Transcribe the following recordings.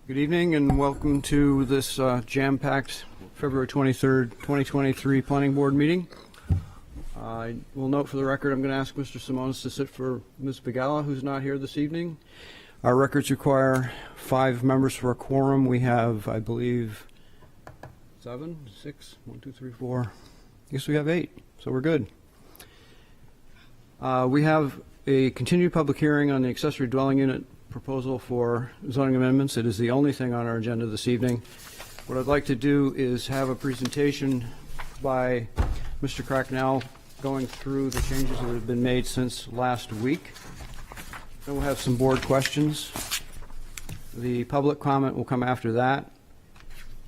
Good evening and welcome to this jam-packed February 23rd, 2023 Planning Board meeting. I will note for the record I'm going to ask Mr. Simonis to sit for Ms. Begala, who's not here this evening. Our records require 5 members for a quorum. We have, I believe, 7, 6, 1, 2, 3, 4. I guess we have 8, so we're good. We have a continued public hearing on the accessory dwelling unit proposal for zoning amendments. It is the only thing on our agenda this evening. What I'd like to do is have a presentation by Mr. Cracknell going through the changes that have been made since last week. Then we'll have some board questions. The public comment will come after that.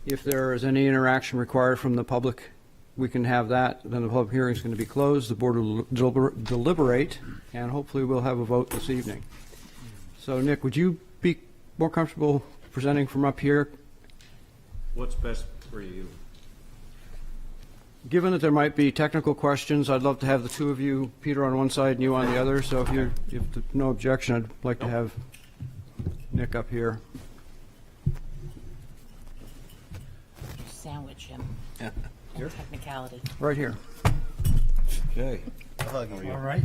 If there is any interaction required from the public, we can have that. Then the public hearing is going to be closed. The board will deliberate, and hopefully we'll have a vote this evening. So, Nick, would you be more comfortable presenting from up here? What's best for you? Given that there might be technical questions, I'd love to have the two of you, Peter on one side and you on the other. So if you have no objection, I'd like to have Nick up here. Sandwich him. Here? Technicality. Right here. Okay. All right,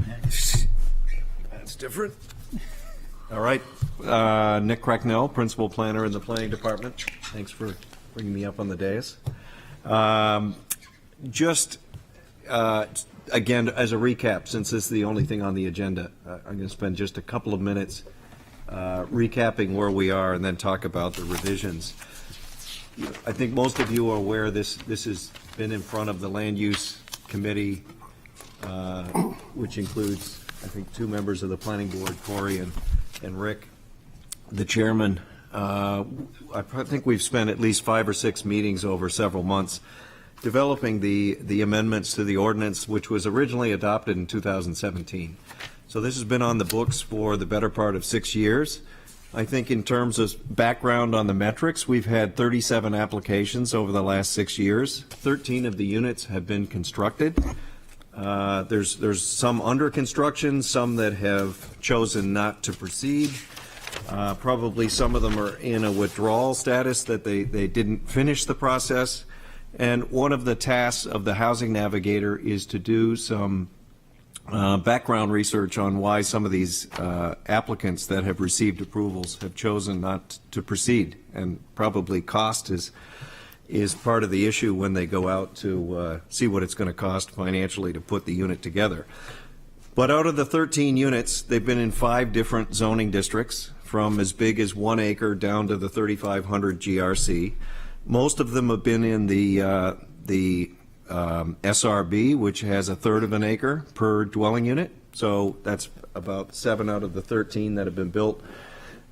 That's different. All right. Nick Cracknell, Principal Planner in the Planning Department. Thanks for bringing me up on the dais. Again, as a recap, since this is the only thing on the agenda, I'm going to spend just a couple of minutes recapping where we are and then talk about the revisions. I think most of you are aware this has been in front of the Land Use Committee, which includes, I think, 2 members of the Planning Board, Corey and Rick, the chairman. I think we've spent at least 5 or 6 meetings over several months developing the amendments to the ordinance, which was originally adopted in 2017. So this has been on the books for the better part of 6 years. I think in terms of background on the metrics, we've had 37 applications over the last 6 years. 13 of the units have been constructed. There's some under construction, some that have chosen not to proceed. Probably some of them are in a withdrawal status that they didn't finish the process. And one of the tasks of the Housing Navigator is to do some background research on why some of these applicants that have received approvals have chosen not to proceed. And probably cost is part of the issue when they go out to see what it's going to cost financially to put the unit together. But out of the 13 units, they've been in 5 different zoning districts, from as big as 1 acre down to the 3,500 GRC. Most of them have been in the SRB, which has 1/3 of an acre per dwelling unit. So that's about 7 out of the 13 that have been built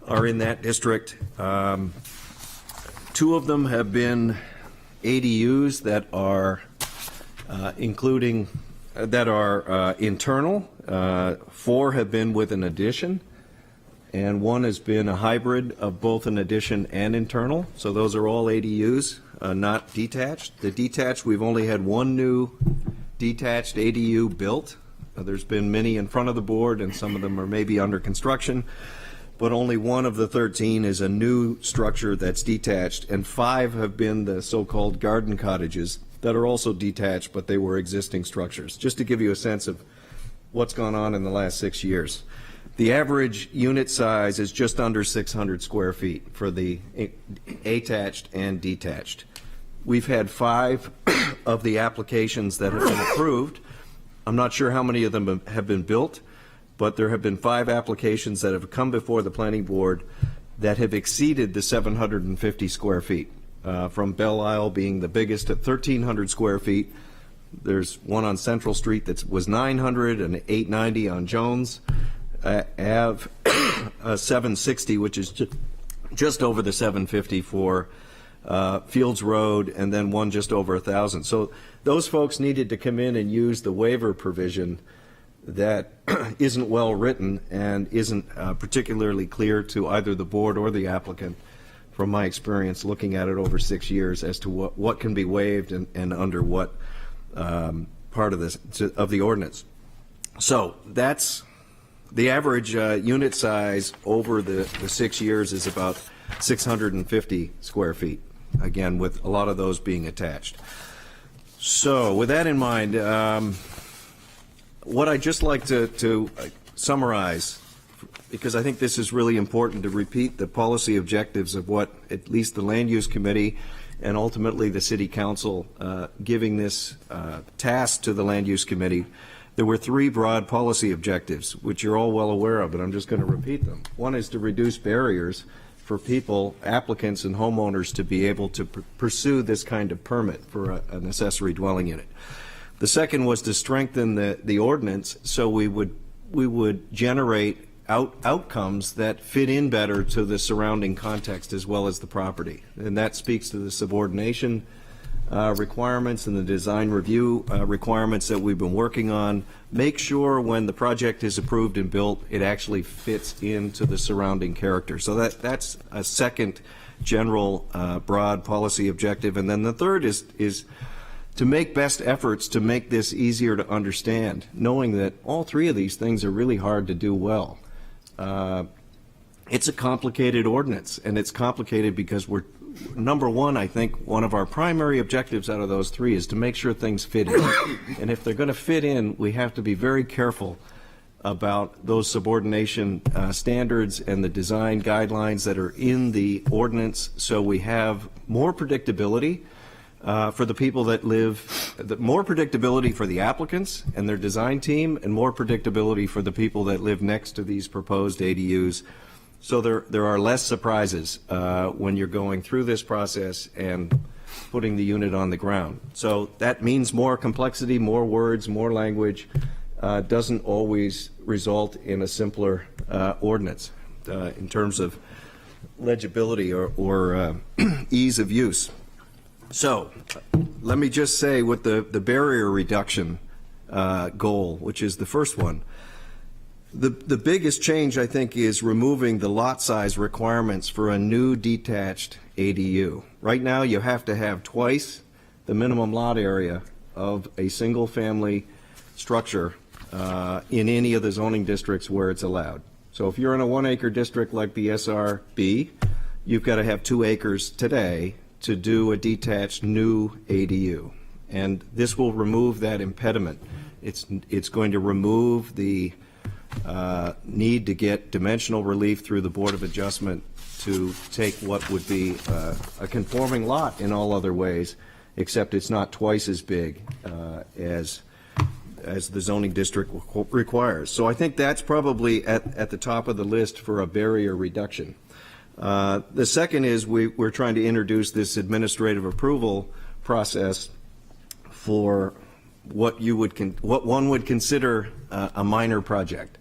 are in that district. 2 of them have been ADUs that are internal. 4 have been with an addition, and 1 has been a hybrid of both an addition and internal. So those are all ADUs, not detached. The detached, we've only had 1 new detached ADU built. There's been many in front of the board, and some of them are maybe under construction. But only 1 of the 13 is a new structure that's detached, and 5 have been the so-called garden cottages that are also detached, but they were existing structures. Just to give you a sense of what's gone on in the last 6 years. The average unit size is just under 600 square feet for the attached and detached. We've had 5 of the applications that have been approved. I'm not sure how many of them have been built, but there have been 5 applications that have come before the planning board that have exceeded the 750 square feet, from Belle Isle being the biggest at 1,300 square feet. There's one on Central Street that was 900 and 890 on Jones Ave, 760, which is just over the 750 for Fields Road, and then one just over 1,000. So those folks needed to come in and use the waiver provision that isn't well written and isn't particularly clear to either the board or the applicant, from my experience looking at it over 6 years, as to what can be waived and under what part of the ordinance. So that's The average unit size over the 6 years is about 650 square feet, again, with a lot of those being attached. So with that in mind, what I'd just like to summarize, because I think this is really important to repeat the policy objectives of what at least the Land Use Committee and ultimately the City Council giving this task to the Land Use Committee. There were 3 broad policy objectives, which you're all well aware of, but I'm just going to repeat them. One is to reduce barriers for people, applicants and homeowners to be able to pursue this kind of permit for an accessory dwelling unit. The second was to strengthen the ordinance so we would generate outcomes that fit in better to the surrounding context as well as the property. And that speaks to the subordination requirements and the design review requirements that we've been working on. Make sure when the project is approved and built, it actually fits into the surrounding character. So that's a second general broad policy objective. And then the third is to make best efforts to make this easier to understand, knowing that all 3 of these things are really hard to do well. It's a complicated ordinance, and it's complicated because we're, number one, I think one of our primary objectives out of those 3 is to make sure things fit in. And if they're going to fit in, we have to be very careful about those subordination standards and the design guidelines that are in the ordinance, so we have more predictability for the people that live, more predictability for the applicants and their design team, and more predictability for the people that live next to these proposed ADUs. So there are less surprises when you're going through this process and putting the unit on the ground. So that means more complexity, more words, more language. Doesn't always result in a simpler ordinance in terms of legibility or ease of use. So let me just say with the barrier reduction goal, which is the first one, the biggest change, I think, is removing the lot size requirements for a new detached ADU. Right now, you have to have twice the minimum lot area of a single-family structure in any of the zoning districts where it's allowed. So if you're in a 1-acre district like the SRB, you've got to have 2 acres today to do a detached new ADU. And this will remove that impediment. It's going to remove the need to get dimensional relief through the Board of Adjustment to take what would be a conforming lot in all other ways, except it's not twice as big as the zoning district requires. So I think that's probably at the top of the list for a barrier reduction. The second is we're trying to introduce this administrative approval process for what one would consider a minor project,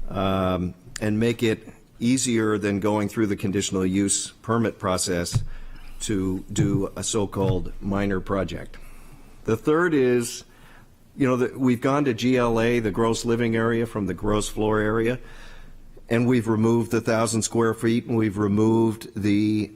and make it easier than going through the conditional use permit process to do a so-called minor project. The third is, we've gone to GLA, the gross living area, from the gross floor area, and we've removed the 1,000 square feet, and we've removed the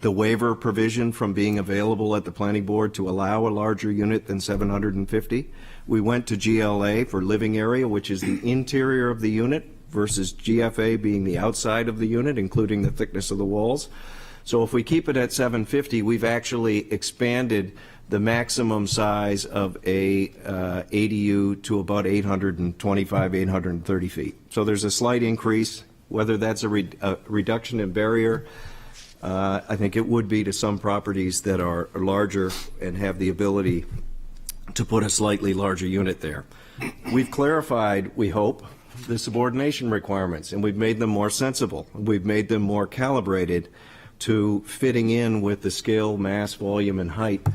waiver provision from being available at the planning board to allow a larger unit than 750. We went to GLA for living area, which is the interior of the unit, versus GFA being the outside of the unit, including the thickness of the walls. So if we keep it at 750, we've actually expanded the maximum size of a ADU to about 825, 830 feet. So there's a slight increase. Whether that's a reduction in barrier, I think it would be to some properties that are larger and have the ability to put a slightly larger unit there. We've clarified, we hope, the subordination requirements, and we've made them more sensible. We've made them more calibrated to fitting in with the scale, mass, volume, and height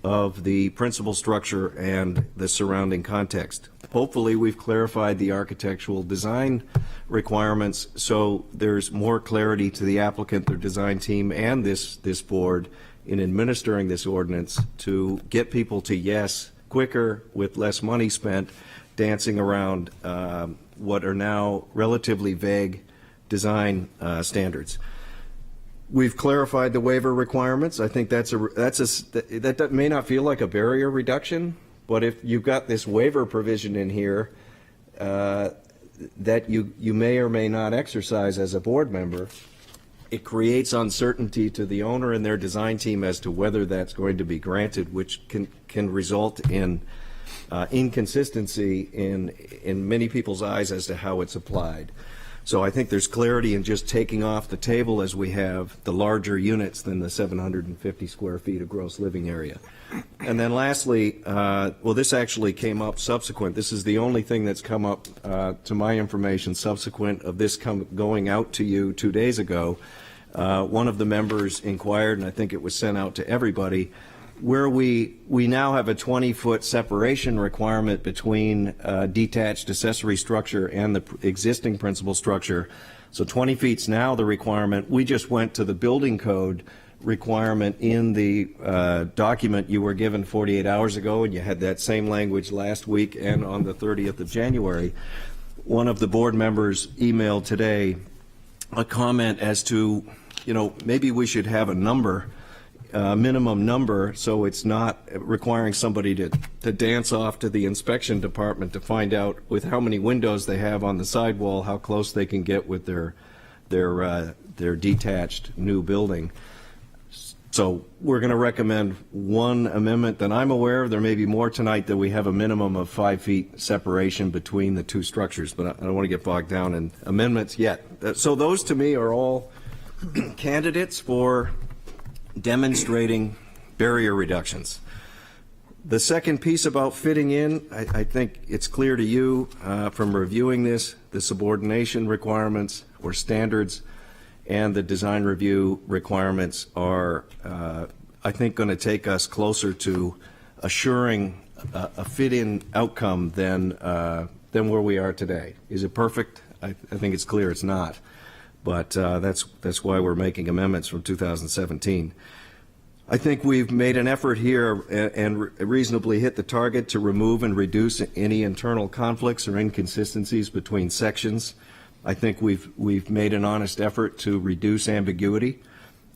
of the principal structure and the surrounding context. Hopefully, we've clarified the architectural design requirements so there's more clarity to the applicant, their design team, and this board in administering this ordinance to get people to yes quicker with less money spent dancing around what are now relatively vague design standards. We've clarified the waiver requirements. I think that may not feel like a barrier reduction, but if you've got this waiver provision in here, that you may or may not exercise as a board member, it creates uncertainty to the owner and their design team as to whether that's going to be granted, which can result in inconsistency in many people's eyes as to how it's applied. So I think there's clarity in just taking off the table as we have the larger units than the 750 square feet of gross living area. And then lastly, well, this actually came up subsequent. This is the only thing that's come up to my information subsequent of this going out to you 2 days ago. One of the members inquired, and I think it was sent out to everybody, where we now have a 20-foot separation requirement between detached accessory structure and the existing principal structure. So 20 feet's now the requirement. We just went to the building code requirement in the document you were given 48 hours ago, and you had that same language last week and on the 30th of January. One of the board members emailed today a comment as to, maybe we should have a number, minimum number, so it's not requiring somebody to dance off to the inspection department to find out with how many windows they have on the sidewall, how close they can get with their detached new building. So we're going to recommend one amendment that I'm aware of. There may be more tonight, that we have a minimum of 5 feet separation between the two structures, but I don't want to get bogged down in amendments yet. So those to me are all candidates for demonstrating barrier reductions. The second piece about fitting in, I think it's clear to you from reviewing this, the subordination requirements or standards and the design review requirements are, I think, going to take us closer to assuring a fit-in outcome than where we are today. Is it perfect? I think it's clear it's not. But that's why we're making amendments from 2017. I think we've made an effort here and reasonably hit the target to remove and reduce any internal conflicts or inconsistencies between sections. I think we've made an honest effort to reduce ambiguity,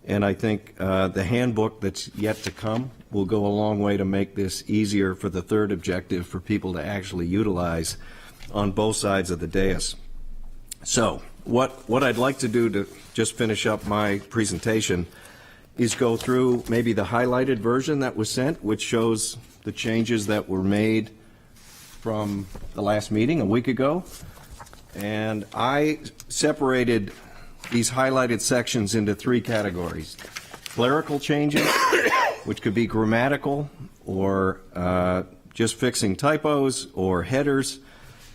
and I think the handbook that's yet to come will go a long way to make this easier for the third objective for people to actually utilize on both sides of the dais. So what I'd like to do to just finish up my presentation is go through maybe the highlighted version that was sent, which shows the changes that were made from the last meeting a week ago. And I separated these highlighted sections into 3 categories. Clerical changes, which could be grammatical or just fixing typos or headers,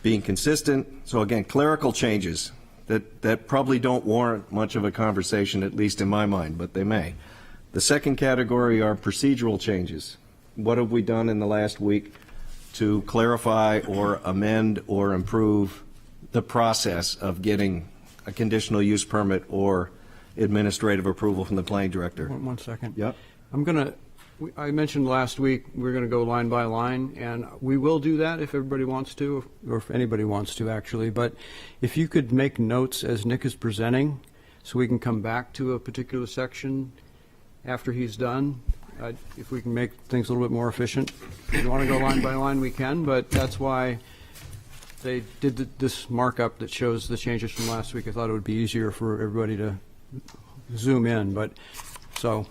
being consistent. So again, clerical changes that probably don't warrant much of a conversation, at least in my mind, but they may. The second category are procedural changes. What have we done in the last week to clarify or amend or improve the process of getting a conditional use permit or administrative approval from the planning director? One second. Yep. I mentioned last week we're going to go line by line, and we will do that if everybody wants to, or if anybody wants to, actually. But if you could make notes as Nick is presenting, so we can come back to a particular section after he's done, if we can make things a little bit more efficient. If you want to go line by line, we can, but that's why they did this markup that shows the changes from last week. I thought it would be easier for everybody to zoom in, but so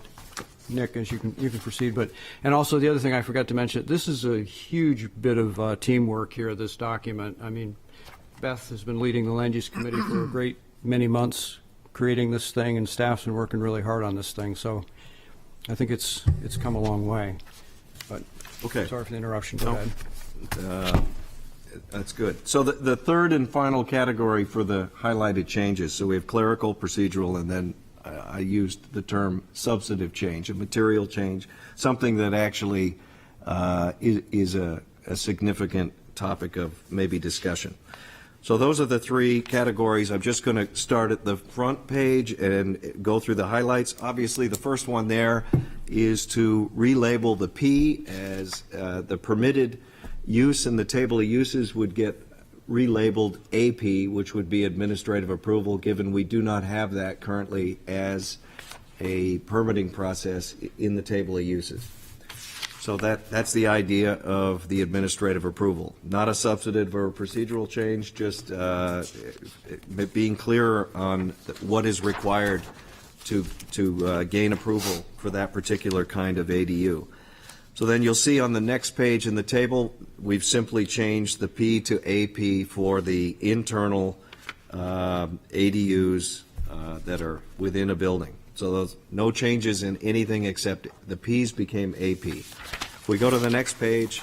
Nick, as you can proceed. And also the other thing I forgot to mention, this is a huge bit of teamwork here, this document. I mean, Beth has been leading the land use committee for a great many months creating this thing, and staff's been working really hard on this thing. So I think it's come a long way. But Okay. Sorry for the interruption. Go ahead. That's good. So the third and final category for the highlighted changes, so we have clerical, procedural, and then I used the term substantive change, a material change, something that actually is a significant topic of maybe discussion. So those are the 3 categories. I'm just going to start at the front page and go through the highlights. Obviously, the first one there is to relabel the P as the permitted use in the table of uses would get relabeled AP, which would be administrative approval, given we do not have that currently as a permitting process in the table of uses. So that's the idea of the administrative approval, not a substantive or procedural change, just being clear on what is required to gain approval for that particular kind of ADU. So then you'll see on the next page in the table, we've simply changed the P to AP for the internal ADUs that are within a building. So those, no changes in anything except the Ps became AP. If we go to the next page,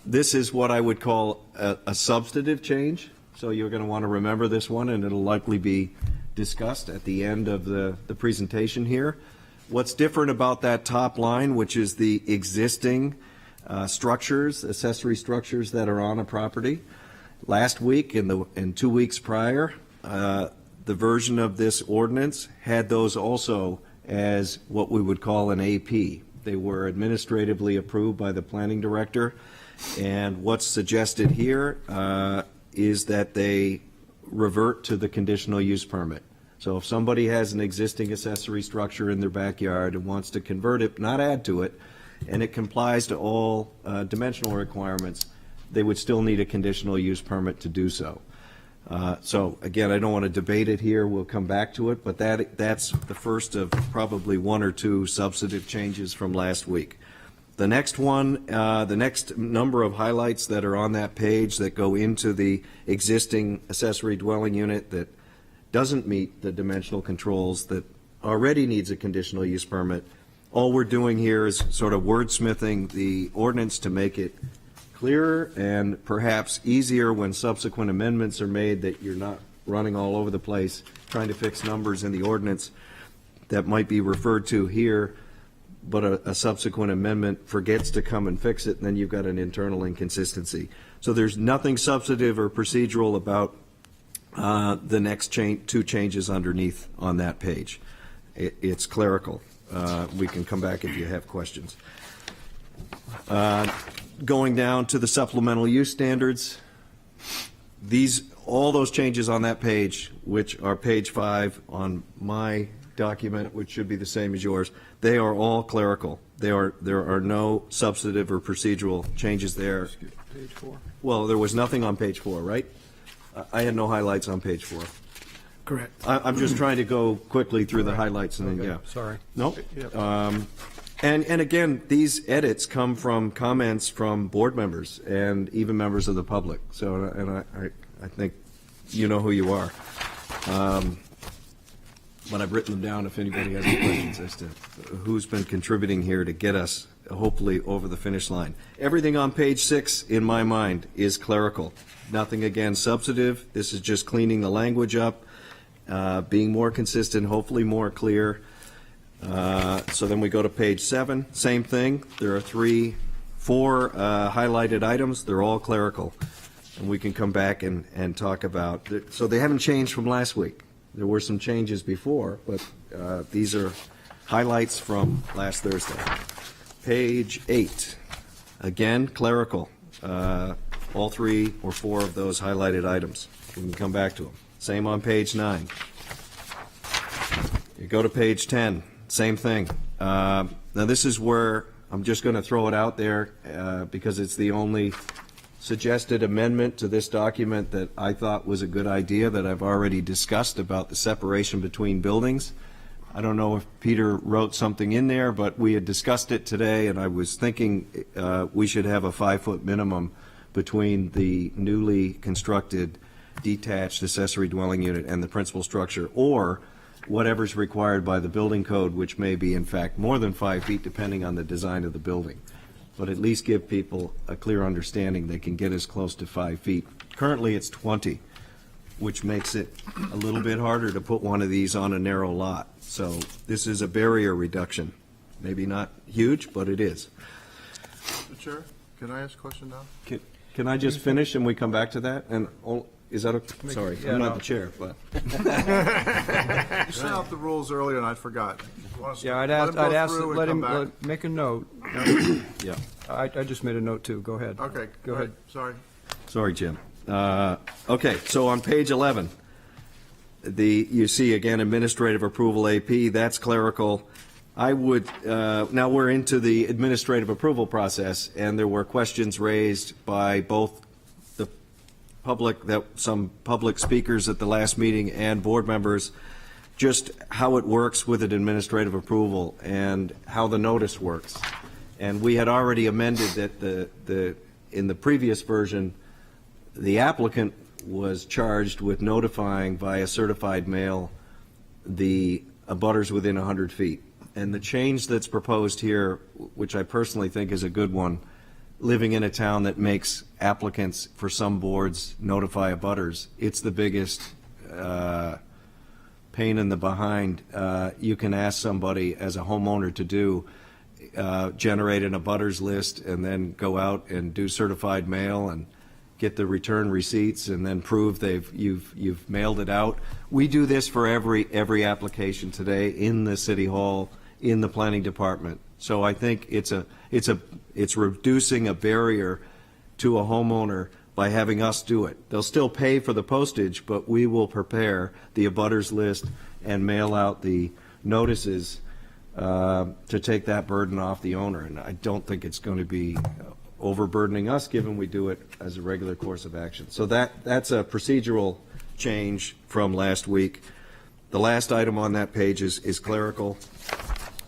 this is what I would call a substantive change. So you're going to want to remember this one, and it'll likely be discussed at the end of the presentation here. What's different about that top line, which is the existing structures, accessory structures that are on a property? Last week and 2 weeks prior, the version of this ordinance had those also as what we would call an AP. They were administratively approved by the planning director, and what's suggested here is that they revert to the conditional use permit. So if somebody has an existing accessory structure in their backyard and wants to convert it, not add to it, and it complies to all dimensional requirements, they would still need a conditional use permit to do so. So again, I don't want to debate it here. We'll come back to it, but that's the first of probably one or two substantive changes from last week. The next one, the next number of highlights that are on that page that go into the existing accessory dwelling unit that doesn't meet the dimensional controls, that already needs a conditional use permit. All we're doing here is sort of wordsmithing the ordinance to make it clearer and perhaps easier when subsequent amendments are made, that you're not running all over the place trying to fix numbers in the ordinance that might be referred to here, but a subsequent amendment forgets to come and fix it, and then you've got an internal inconsistency. So there's nothing substantive or procedural about the next two changes underneath on that page. It's clerical. We can come back if you have questions. Going down to the supplemental use standards, all those changes on that page, which are page 5 on my document, which should be the same as yours, they are all clerical. There are no substantive or procedural changes there. Page 4. Well, there was nothing on page 4, right? I had no highlights on page 4. Correct. I'm just trying to go quickly through the highlights and then, Okay, yeah. sorry. No? Yep. And again, these edits come from comments from board members and even members of the public. So, and I think you know who you are. But I've written them down if anybody has any questions as to who's been contributing here to get us hopefully over the finish line. Everything on page 6, in my mind, is clerical. Nothing, again, substantive. This is just cleaning the language up, being more consistent, hopefully more clear. So then we go to page 7, same thing. There are 4 highlighted items. They're all clerical. And we can come back and talk about, so they haven't changed from last week. There were some changes before, but these are highlights from last Thursday. Page 8, again, clerical. All 3 or 4 of those highlighted items. We can come back to them. Same on page 9. You go to page 10, same thing. Now this is where I'm just going to throw it out there because it's the only suggested amendment to this document that I thought was a good idea that I've already discussed about the separation between buildings. I don't know if Peter wrote something in there, but we had discussed it today, and I was thinking we should have a 5-foot minimum between the newly constructed detached accessory dwelling unit and the principal structure, or whatever's required by the building code, which may be in fact more than 5 feet depending on the design of the building. But at least give people a clear understanding they can get as close to 5 feet. Currently it's 20, which makes it a little bit harder to put one of these on a narrow lot. So this is a barrier reduction. Maybe not huge, but it is. Mr. Chair, can I ask a question now? Can I just finish and we come back to that? And is that okay? Sorry, Yeah, I'm not no. the chair, but. You sent out the rules earlier and I forgot. Yeah, I'd Let ask, him go I'd ask, through and let him, come back. make a note. Yeah. I just made a note too. Go ahead. Okay. Go ahead. Sorry. Sorry, Jim. Okay, so on page 11, you see again administrative approval AP, that's clerical. I would, now we're into the administrative approval process, and there were questions raised by both the public, some public speakers at the last meeting and board members, just how it works with an administrative approval and how the notice works. And we had already amended that in the previous version, the applicant was charged with notifying via certified mail the abutters within 100 feet. And the change that's proposed here, which I personally think is a good one, living in a town that makes applicants for some boards notify abutters, it's the biggest pain in the behind you can ask somebody as a homeowner to do, generate an abutters list and then go out and do certified mail and get the return receipts and then prove you've mailed it out. We do this for every application today in the city hall, in the planning department. So I think it's reducing a barrier to a homeowner by having us do it. They'll still pay for the postage, but we will prepare the abutters list and mail out the notices to take that burden off the owner. And I don't think it's going to be overburdening us, given we do it as a regular course of action. So that's a procedural change from last week. The last item on that page is clerical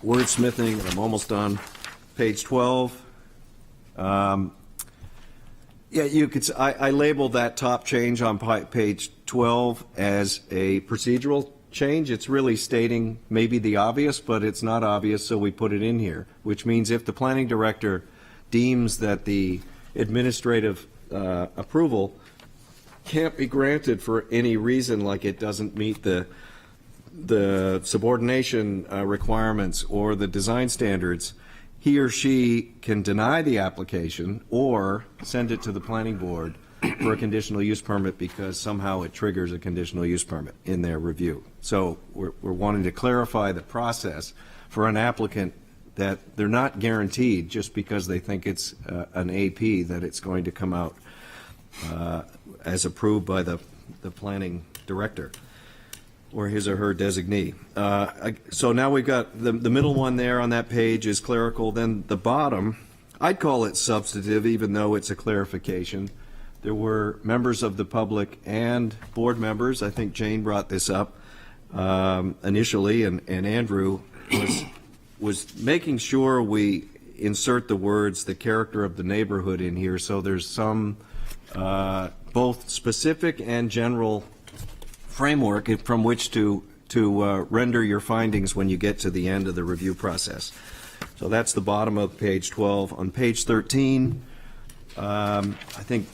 wordsmithing, and I'm almost done. Page 12. Yeah, you could. I labeled that top change on page 12 as a procedural change. It's really stating maybe the obvious, but it's not obvious, so we put it in here, which means if the planning director deems that the administrative approval can't be granted for any reason, like it doesn't meet the subordination requirements or the design standards, he or she can deny the application or send it to the planning board for a conditional use permit because somehow it triggers a conditional use permit in their review. So we're wanting to clarify the process for an applicant that they're not guaranteed just because they think it's an AP that it's going to come out as approved by the planning director or his or her designee. So now we've got the middle one there on that page is clerical. Then the bottom, I'd call it substantive, even though it's a clarification. There were members of the public and board members. I think Jane brought this up initially, and Andrew was making sure we insert the words "the character of the neighborhood" in here, so there's some both specific and general framework from which to render your findings when you get to the end of the review process. So that's the bottom of page 12. On page 13, I think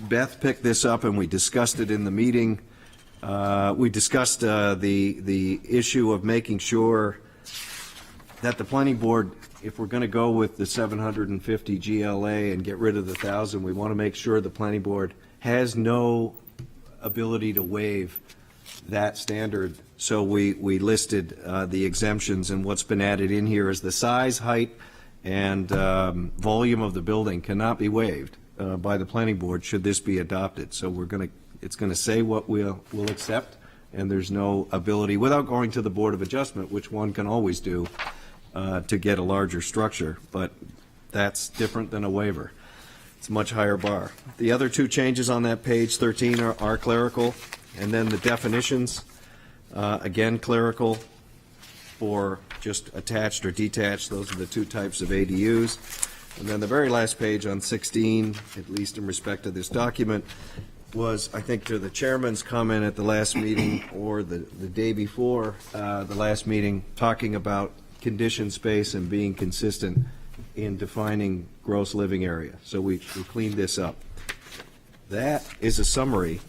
Beth picked this up and we discussed it in the meeting. We discussed the issue of making sure that the planning board, if we're going to go with the 750 GLA and get rid of the 1,000, we want to make sure the planning board has no ability to waive that standard. So we listed the exemptions, and what's been added in here is the size, height, and volume of the building cannot be waived by the planning board should this be adopted. So it's going to say what we'll accept, and there's no ability, without going to the Board of Adjustment, which one can always do, to get a larger structure. But that's different than a waiver. It's a much higher bar. The other two changes on that page 13 are clerical, and then the definitions, again clerical for just attached or detached. Those are the two types of ADUs. And then the very last page on 16, at least in respect to this document, was, I think, to the chairman's comment at the last meeting or the day before the last meeting, talking about condition space and being consistent in defining gross living area. So we cleaned this up. That is a summary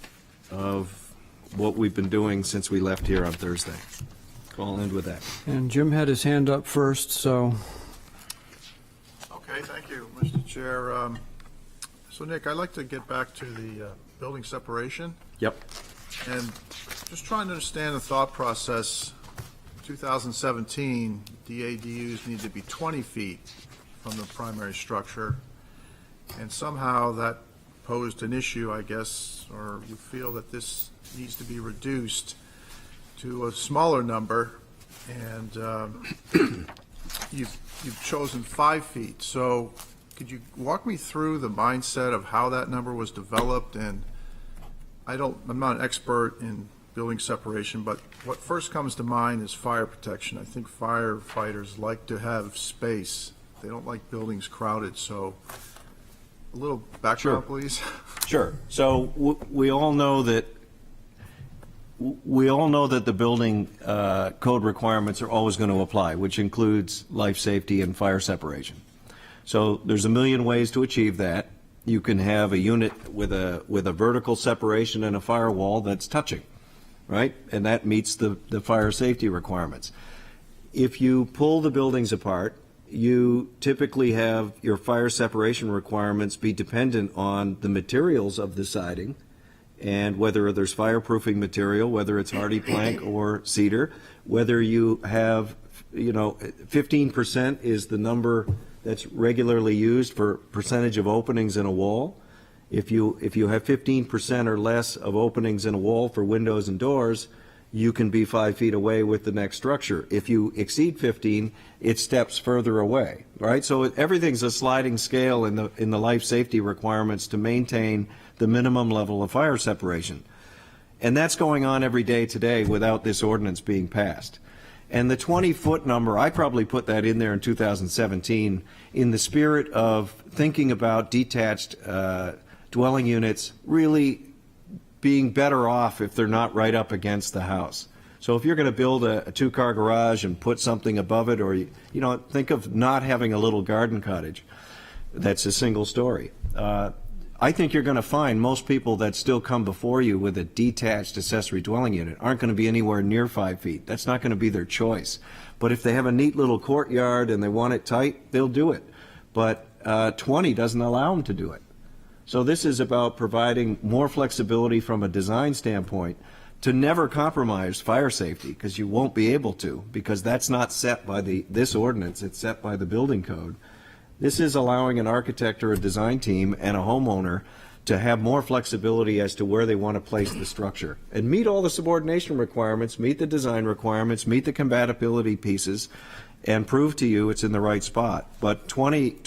of what we've been doing since we left here on Thursday. I'll end with that. And Jim had his hand up first, so. Okay, thank you, Mr. Chair. So Nick, I'd like to get back to the building separation. Yep. And just trying to understand the thought process. 2017, the ADUs need to be 20 feet from the primary structure, and somehow that posed an issue, I guess, or you feel that this needs to be reduced to a smaller number And you've chosen 5 feet. So could you walk me through the mindset of how that number was developed? And I'm not an expert in building separation, but what first comes to mind is fire protection. I think firefighters like to have space. They don't like buildings crowded, so a little background, please. Sure. So we all know that the building code requirements are always going to apply, which includes life safety and fire separation. So there's a million ways to achieve that. You can have a unit with a vertical separation and a firewall that's touching, right? And that meets the fire safety requirements. If you pull the buildings apart, you typically have your fire separation requirements be dependent on the materials of the siding and whether there's fireproofing material, whether it's hardy plank or cedar, whether you have, 15% is the number that's regularly used for percentage of openings in a wall. If you have 15% or less of openings in a wall for windows and doors, you can be 5 feet away with the next structure. If you exceed 15, it steps further away, right? So everything's a sliding scale in the life safety requirements to maintain the minimum level of fire separation. And that's going on every day today without this ordinance being passed. And the 20-foot number, I probably put that in there in 2017 in the spirit of thinking about detached dwelling units really being better off if they're not right up against the house. So if you're going to build a 2-car garage and put something above it, or think of not having a little garden cottage that's a single story. I think you're going to find most people that still come before you with a detached accessory dwelling unit aren't going to be anywhere near 5 feet. That's not going to be their choice. But if they have a neat little courtyard and they want it tight, they'll do it. But 20 doesn't allow them to do it. So this is about providing more flexibility from a design standpoint to never compromise fire safety, because you won't be able to, because that's not set by this ordinance, it's set by the building code. This is allowing an architect or a design team and a homeowner to have more flexibility as to where they want to place the structure and meet all the subordination requirements, meet the design requirements, meet the compatibility pieces, and prove to you it's in the right spot. But 20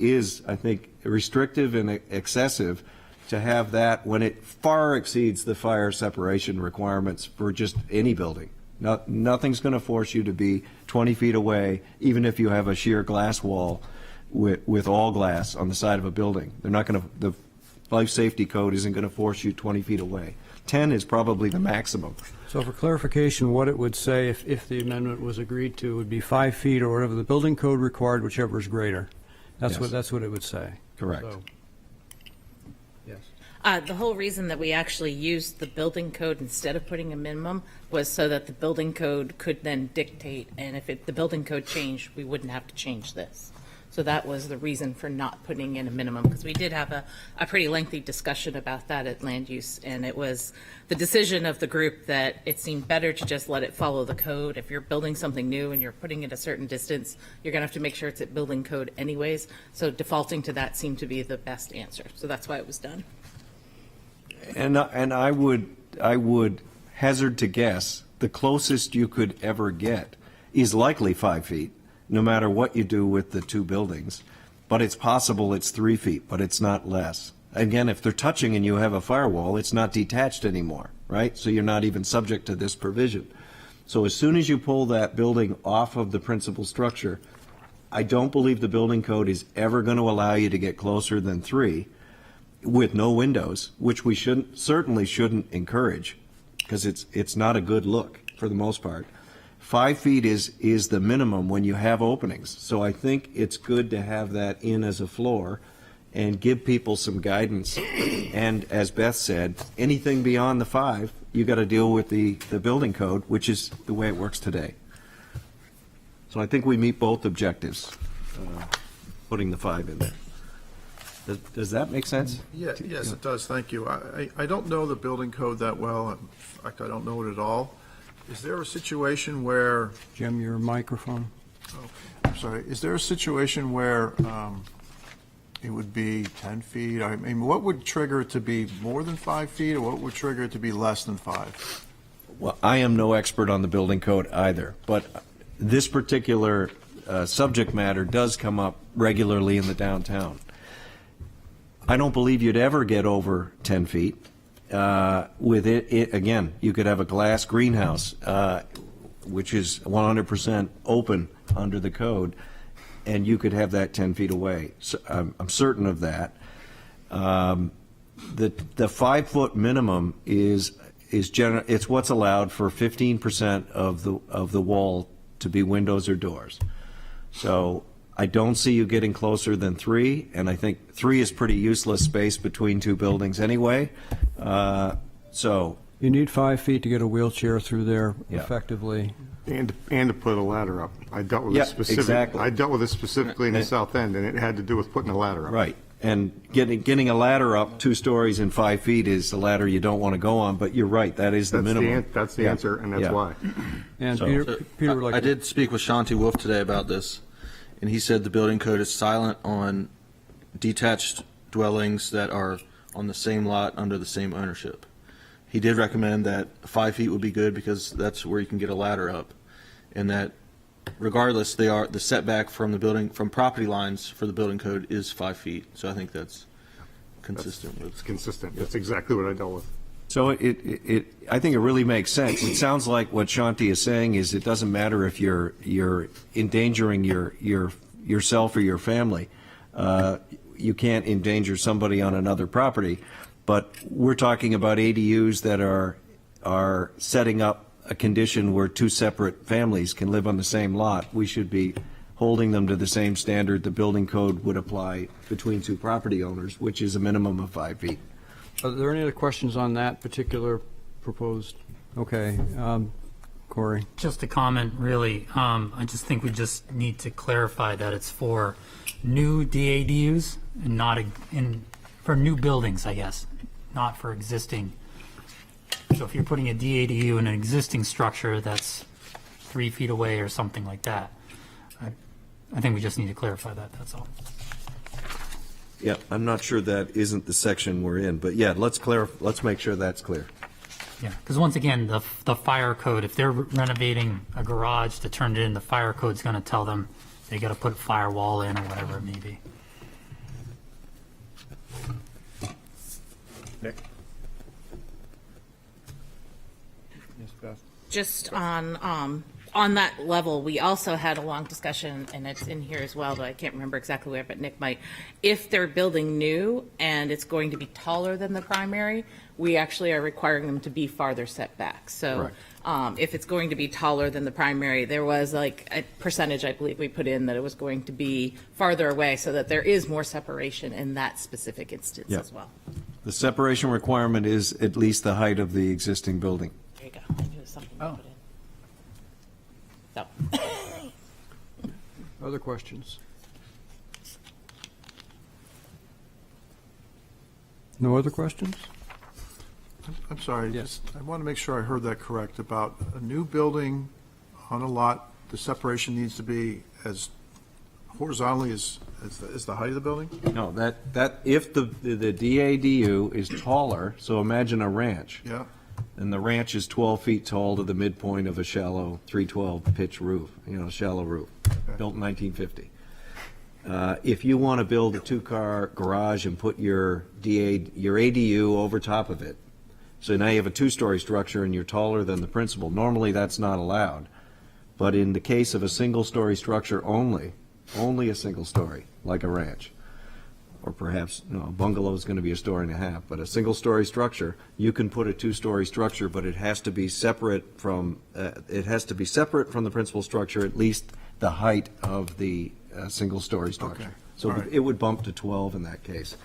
is, I think, restrictive and excessive to have that when it far exceeds the fire separation requirements for just any building. Nothing's going to force you to be 20 feet away, even if you have a sheer glass wall with all glass on the side of a building. They're not going to, the life safety code isn't going to force you 20 feet away. 10 is probably the maximum. So for clarification, what it would say if the amendment was agreed to would be 5 feet or whatever the building code required, whichever is greater. That's Yes. what it would say. Correct. So, yes. The whole reason that we actually used the building code instead of putting a minimum was so that the building code could then dictate, and if the building code changed, we wouldn't have to change this. So that was the reason for not putting in a minimum, because we did have a pretty lengthy discussion about that at land use, and it was the decision of the group that it seemed better to just let it follow the code. If you're building something new and you're putting it a certain distance, you're going to have to make sure it's at building code anyways. So defaulting to that seemed to be the best answer. So that's why it was done. And I would hazard to guess the closest you could ever get is likely 5 feet, no matter what you do with the two buildings. But it's possible it's 3 feet, but it's not less. Again, if they're touching and you have a firewall, it's not detached anymore, right? So you're not even subject to this provision. So as soon as you pull that building off of the principal structure, I don't believe the building code is ever going to allow you to get closer than 3 with no windows, which we certainly shouldn't encourage, because it's not a good look for the most part. 5 feet is the minimum when you have openings. So I think it's good to have that in as a floor and give people some guidance. And as Beth said, anything beyond the 5, you got to deal with the building code, which is the way it works today. So I think we meet both objectives, putting the 5 in there. Does that make sense? Yes, it does. Thank you. I don't know the building code that well. In fact, I don't know it at all. Is there a situation where, Jim, your microphone. I'm sorry, is there a situation where it would be 10 feet? I mean, what would trigger it to be more than 5 feet, or what would trigger it to be less than 5? Well, I am no expert on the building code either, but this particular subject matter does come up regularly in the downtown. I don't believe you'd ever get over 10 feet. With it, again, you could have a glass greenhouse, which is 100% open under the code, and you could have that 10 feet away. So I'm certain of that. The 5-foot minimum is it's what's allowed for 15% of the wall to be windows or doors. So I don't see you getting closer than 3, and I think 3 is pretty useless space between two buildings anyway. So You need 5 feet to get a wheelchair through there Yeah. effectively. And to put a ladder up. I dealt with Yeah, it specifically. exactly. I dealt with it specifically in the south end, and it had to do with putting a ladder up. right, and getting a ladder up 2 stories and 5 feet is a ladder you don't want to go on. But you're right, that is the minimum. That's the Yeah. answer, and that's Yeah. why. And So- Peter would like I to... did speak with Shanti Wolf today about this, and he said the building code is silent on detached dwellings that are on the same lot under the same ownership. He did recommend that 5 feet would be good because that's where you can get a ladder up, and that regardless, the setback from the building, from property lines for the building code is 5 feet. So I think that's consistent with. It's consistent. That's exactly what I dealt with. So I think it really makes sense. It sounds like what Shanti is saying is it doesn't matter if you're endangering yourself or your family. You can't endanger somebody on another property. But we're talking about ADUs that are setting up a condition where 2 separate families can live on the same lot. We should be holding them to the same standard the building code would apply between 2 property owners, which is a minimum of 5 feet. Are there any other questions on that particular proposed? Okay, Corey. Just a comment, really. I just think we just need to clarify that it's for new DADUs and not for new buildings, I guess, not for existing. So if you're putting a DADU in an existing structure that's 3 feet away or something like that, I think we just need to clarify that, that's all. Yeah, I'm not sure that isn't the section we're in, but yeah, let's make sure that's clear. Yeah, because once again, the fire code, if they're renovating a garage to turn it in, the fire code's going to tell them they got to put a firewall in or whatever it may be. Nick? Just on that level, we also had a long discussion, and it's in here as well, but I can't remember exactly where, but Nick might. If they're building new and it's going to be taller than the primary, we actually are requiring them to be farther set back. So if it's going to be taller than the primary, there was like a percentage, I believe we put in that it was going to be farther away so that there is more separation in that specific instance Yeah. as well. The separation requirement is at least the height of the existing building. There you go. I knew it was something to put in. So. Other questions? No other questions? I'm sorry, Yes. I want to make sure I heard that correct, about a new building on a lot, the separation needs to be as horizontally as the height of the building? No, that if the DADU is taller, so imagine a ranch. Yeah, And the ranch is 12 feet tall to the midpoint of a shallow 312 pitch roof, shallow roof, built in 1950. If you want to build a 2-car garage and put your ADU over top of it, so now you have a 2-story structure and you're taller than the principal. Normally, that's not allowed. But in the case of a single-story structure only a single story, like a ranch, or perhaps, a bungalow is going to be a story and a half, but a single-story structure, you can put a 2-story structure, but it has to be separate from the principal structure, at least the height of the single-story structure. Okay. So All right. it would bump to 12 in that case.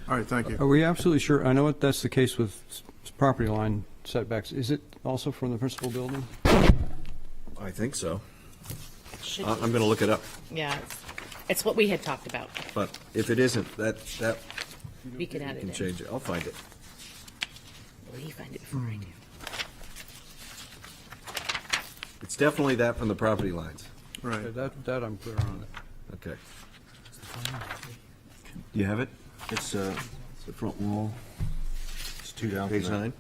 all right, thank you. Are we absolutely sure? I know that's the case with property line setbacks. Is it also from the principal building? I think so. Should I'm going to look it up, Yeah, it's what we had talked about. but if it isn't, that We can add it can in. change it. I'll find it. Will you find it before I do? It's definitely that from the property lines. Right. That I'm clear on. Okay. Do you have it? It's the front wall. It's 2 down. from Page there. 9?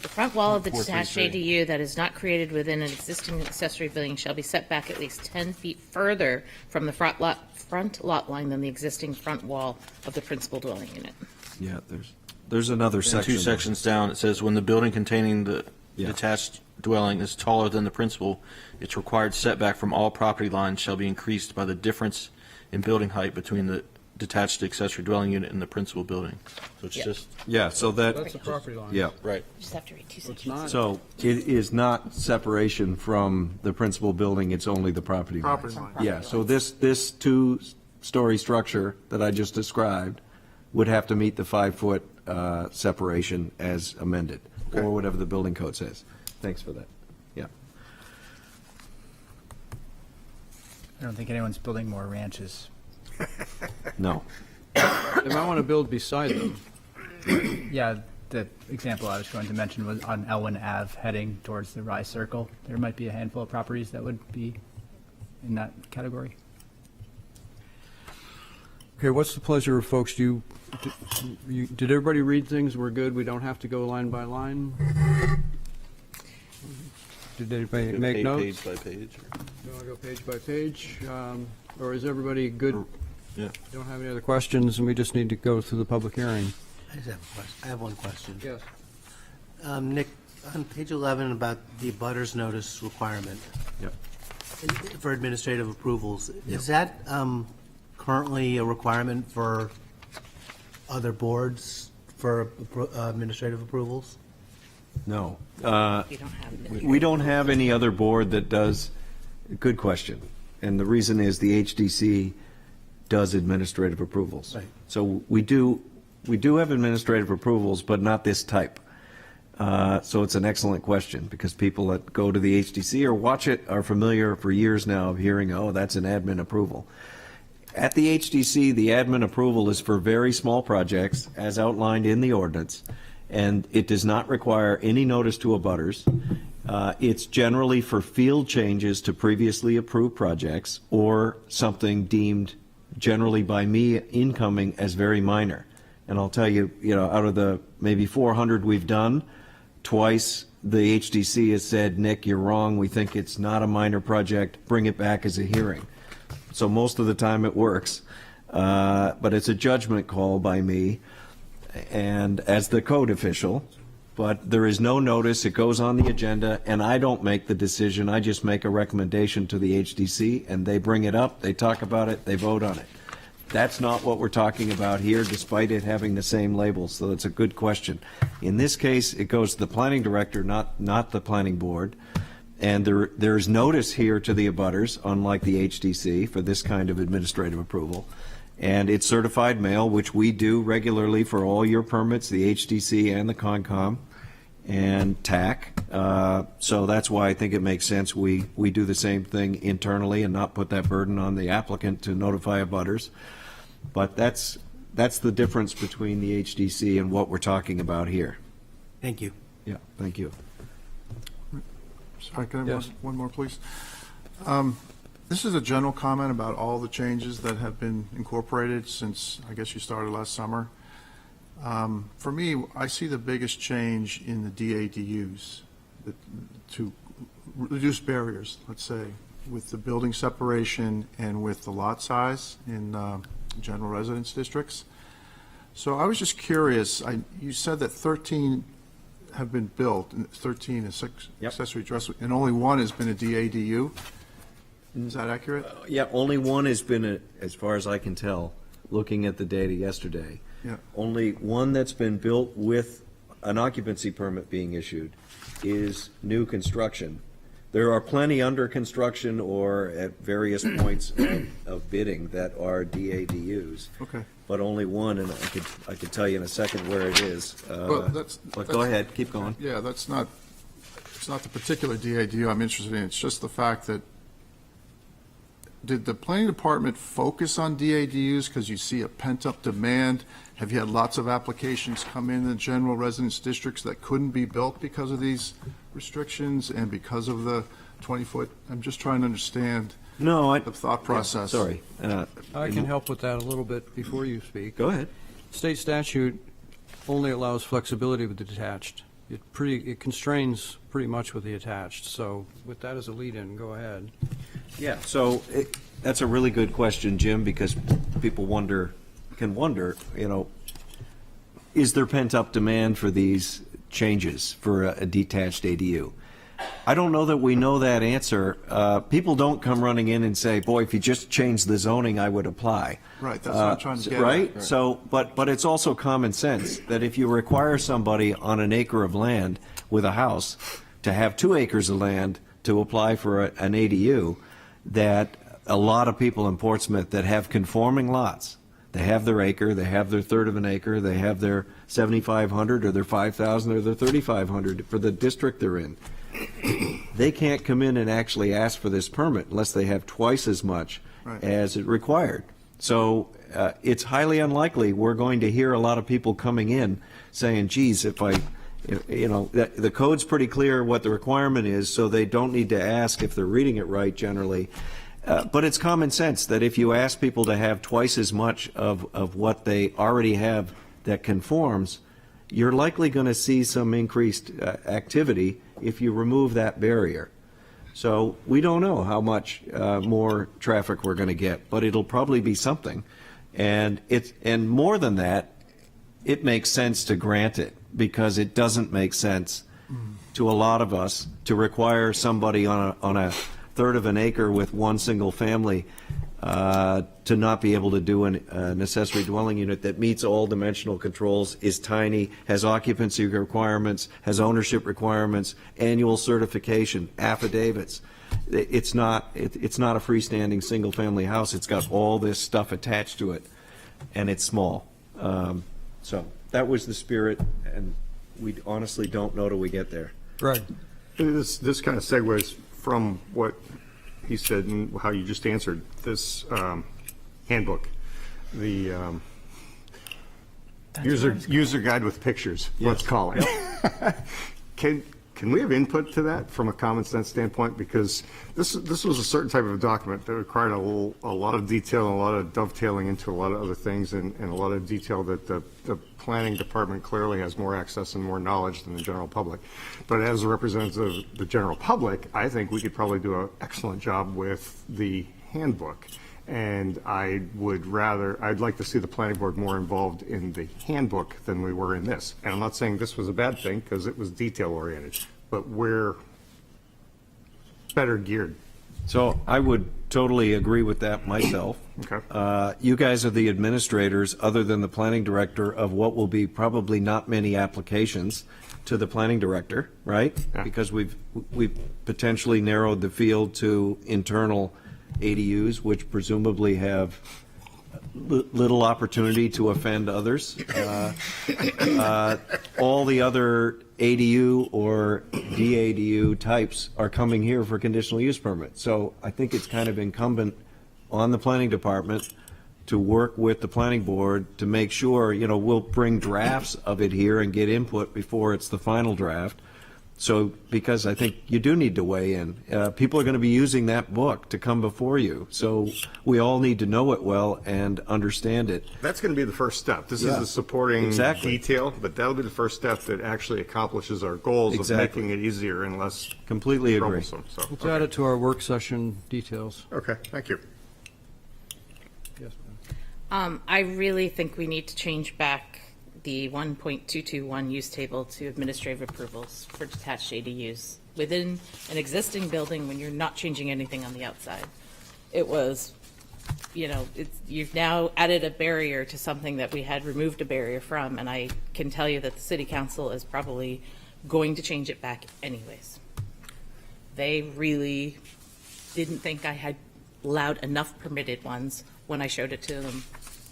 The front wall of the 433. detached ADU that is not created within an existing accessory building shall be set back at least 10 feet further from the front lot line than the existing front wall of the principal dwelling unit. Yeah, there's another And section. two sections down, it says, when the building containing the Yeah. detached dwelling is taller than the principal, its required setback from all property lines shall be increased by the difference in building height between the detached accessory dwelling unit and the principal building. So it's Yeah. just, Yeah, so that, That's the property line. yeah. right. You just have to read two It's sections. not. So it is not separation from the principal building, it's only the property line. Property line. Yeah, so this two-story structure that I just described would have to meet the 5-foot separation as amended, or whatever the building code says. Thanks for that. Yeah. I don't think anyone's building more ranches. No. They might want to build beside them. Yeah, the example I was going to mention was on Elwyn Ave heading towards the Rye Circle. There might be a handful of properties that would be in that category. Okay, what's the pleasure of folks? Did everybody read things? We're good? We don't have to go line by line? Did anybody make notes? Page by page. You want to go page by page? Or is everybody good? Yeah. Don't have any other questions, and we just need to go through the public hearing? I just have a question. I have one question. Yes. Nick, on page 11 about the butters notice requirement Yep. for administrative approvals, is that currently a requirement for other boards for administrative approvals? No. You don't have it. We don't have any other board that does, good question. And the reason is the HDC does administrative approvals. Right. So we do have administrative approvals, but not this type. So it's an excellent question, because people that go to the HDC or watch it are familiar for years now of hearing, oh, that's an admin approval. At the HDC, the admin approval is for very small projects, as outlined in the ordinance, and it does not require any notice to abutters. It's generally for field changes to previously approved projects, or something deemed generally by me incoming as very minor. And I'll tell you, out of the maybe 400 we've done, twice the HDC has said, Nick, you're wrong, we think it's not a minor project, bring it back as a hearing. So most of the time it works, but it's a judgment call by me and as the code official. But there is no notice, it goes on the agenda, and I don't make the decision, I just make a recommendation to the HDC, and they bring it up, they talk about it, they vote on it. That's not what we're talking about here, despite it having the same label, so that's a good question. In this case, it goes to the planning director, not the planning board, and there is notice here to the abutters, unlike the HDC, for this kind of administrative approval. And it's certified mail, which we do regularly for all your permits, the HDC and the Concom and TAC. So that's why I think it makes sense we do the same thing internally and not put that burden on the applicant to notify abutters. But that's the difference between the HDC and what we're talking about here. Thank you. Yeah, thank you. Sorry, can I have Yes. one more, please? This is a general comment about all the changes that have been incorporated since, I guess you started last summer. For me, I see the biggest change in the DADUs to reduce barriers, let's say, with the building separation and with the lot size in general residence districts. So I was just curious, you said that 13 have been built, and 13 is Yep. accessory dress, and only one has been a DADU? Is that accurate? Yeah, only one has been, as far as I can tell, looking at the data yesterday. Yeah. Only one that's been built with an occupancy permit being issued is new construction. There are plenty under construction or at various points of bidding that are DADUs. Okay. But only one, and I could tell you in a second where it is. Well, that's- But go ahead, keep going. Yeah, it's not the particular DADU I'm interested in, it's just the fact that, did the planning department focus on DADUs because you see a pent-up demand? Have you had lots of applications come in the general residence districts that couldn't be built because of these restrictions and because of the 20-foot? I'm just trying to understand No, the thought process. Sorry. I can help with that a little bit before you speak. Go ahead. State statute only allows flexibility with the detached. it constrains pretty much with the attached. So with that as a lead-in, go ahead. Yeah, so that's a really good question, Jim, because people can wonder, is there pent-up demand for these changes for a detached ADU? I don't know that we know that answer. People don't come running in and say, boy, if you just change the zoning, I would apply. Right, that's what I'm trying to get at. Right? So, but it's also common sense that if you require somebody on an acre of land with a house to have 2 acres of land to apply for an ADU, that a lot of people in Portsmouth that have conforming lots, they have their acre, they have their third of an acre, they have their 7,500 or their 5,000 or their 3,500 for the district they're in. They can't come in and actually ask for this permit unless they have twice as much Right. as it required. So it's highly unlikely we're going to hear a lot of people coming in saying, geez, the code's pretty clear what the requirement is, so they don't need to ask if they're reading it right generally. But it's common sense that if you ask people to have twice as much of what they already have that conforms, you're likely going to see some increased activity if you remove that barrier. So we don't know how much more traffic we're going to get, but it'll probably be something. And more than that, it makes sense to grant it, because it doesn't make sense to a lot of us to require somebody on a third of an acre with one single family to not be able to do an accessory dwelling unit that meets all dimensional controls, is tiny, has occupancy requirements, has ownership requirements, annual certification, affidavits. It's not a freestanding single-family house. It's got all this stuff attached to it, and it's small. So that was the spirit, and we honestly don't know till we get there. Greg? This kind of segues from what he said and how you just answered this handbook, the user guide with pictures, let's call it. Can we have input to that from a common sense standpoint? Because this was a certain type of document that required a lot of detail and a lot of dovetailing into a lot of other things, and a lot of detail that the planning department clearly has more access and more knowledge than the general public. But as a representative of the general public, I think we could probably do an excellent job with the handbook. And I'd like to see the planning board more involved in the handbook than we were in this. And I'm not saying this was a bad thing, because it was detail oriented, but we're better geared. So I would totally agree with that myself. Okay. You guys are the administrators, other than the planning director, of what will be probably not many applications to the planning director, right? Yeah. Because we've potentially narrowed the field to internal ADUs, which presumably have little opportunity to offend others. All the other ADU or DADU types are coming here for conditional use permit. So I think it's kind of incumbent on the planning department to work with the planning board to make sure, we'll bring drafts of it here and get input before it's the final draft. So, because I think you do need to weigh in. People are going to be using that book to come before you. So we all need to know it well and understand it. That's going to be the first step. This Yeah, is the supporting exactly. detail, but that'll be the first step that actually accomplishes our goals Exactly. of making it easier and less Completely agree. troublesome. So, Let's add it to our work session details. okay, thank you. Yes, I really think we need to change back the 1.221 use table to administrative approvals for detached ADUs within an existing building when you're not changing anything on the outside. It was, you've now added a barrier to something that we had removed a barrier from, and I can tell you that the city council is probably going to change it back anyways. They really didn't think I had allowed enough permitted ones when I showed it to them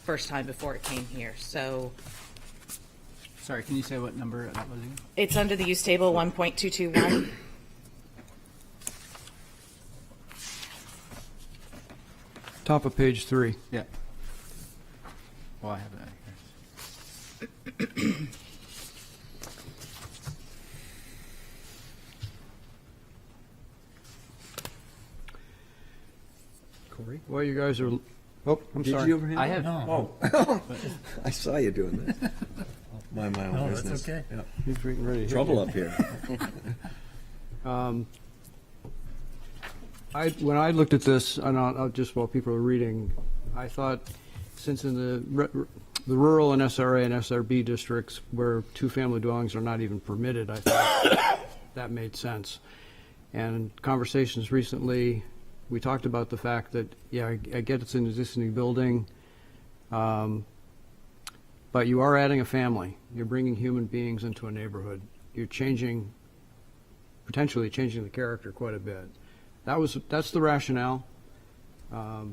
first time before it came here. So Sorry, can you say what number that was again? it's under the use table 1.221. Top of page 3. Yeah. Well, I have that here. Corey? Well, you guys are, oh, I'm Did sorry. you overhand? I have, Oh, I saw you doing that. Mind my own Oh, that's business. okay. Yeah. He's getting ready to hit Trouble you. up here. When I looked at this, and just while people are reading, I thought, since in the rural and SRA and SRB districts where two-family dwellings are not even permitted, I thought that made sense. And conversations recently, we talked about the fact that, yeah, I get it's an existing building, but you are adding a family. You're bringing human beings into a neighborhood. You're potentially changing the character quite a bit. That's the rationale. I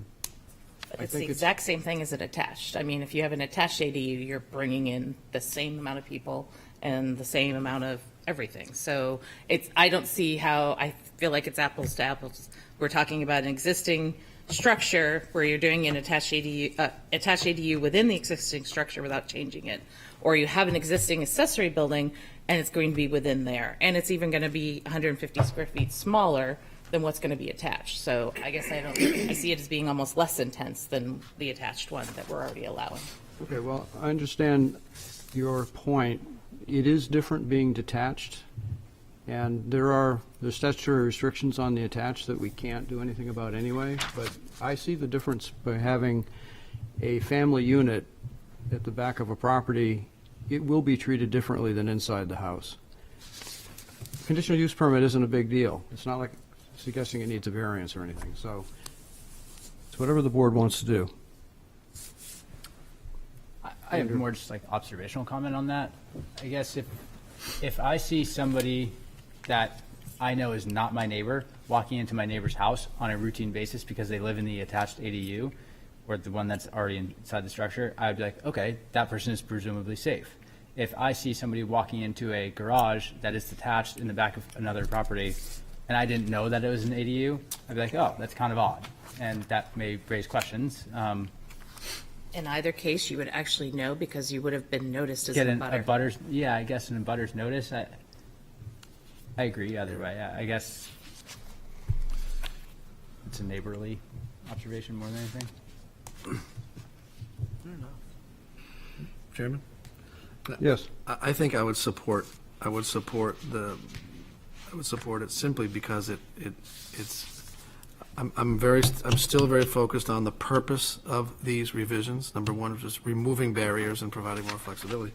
It's think the exact same thing as an attached. I mean, if you have an attached ADU, you're bringing in the same amount of people and the same amount of everything. So I don't see how, I feel like it's apples to apples. We're talking about an existing structure where you're doing an attached ADU within the existing structure without changing it. Or you have an existing accessory building and it's going to be within there. And it's even going to be 150 square feet smaller than what's going to be attached. So I guess I see it as being almost less intense than the attached one that we're already allowing. Okay, well, I understand your point. It is different being detached, and there's statutory restrictions on the attached that we can't do anything about anyway, but I see the difference by having a family unit at the back of a property. It will be treated differently than inside the house. Conditional use permit isn't a big deal. It's not like suggesting it needs a variance or anything, so it's whatever the board wants to do. I have more just like observational comment on that. I guess if I see somebody that I know is not my neighbor walking into my neighbor's house on a routine basis because they live in the attached ADU or the one that's already inside the structure, I would be like, okay, that person is presumably safe. If I see somebody walking into a garage that is detached in the back of another property and I didn't know that it was an ADU, I'd be like, oh, that's kind of odd. And that may raise questions. In either case, you would actually know because you would have been noticed as Get a a butter. butter's, yeah, I guess an abutter's notice. I agree either way. I guess it's a neighborly observation more than anything. Chairman? Yes. I think I would support it simply because I'm still very focused on the purpose of these revisions. Number one, is just removing barriers and providing more flexibility.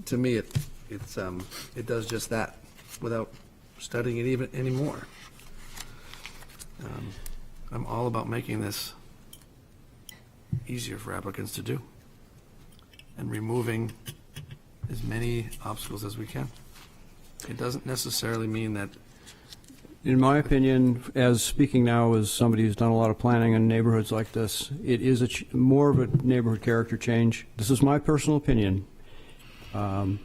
To me, it does just that without studying it even anymore. I'm all about making this easier for applicants to do and removing as many obstacles as we can. It doesn't necessarily mean that In my opinion, as speaking now as somebody who's done a lot of planning in neighborhoods like this, it is more of a neighborhood character change. This is my personal opinion. And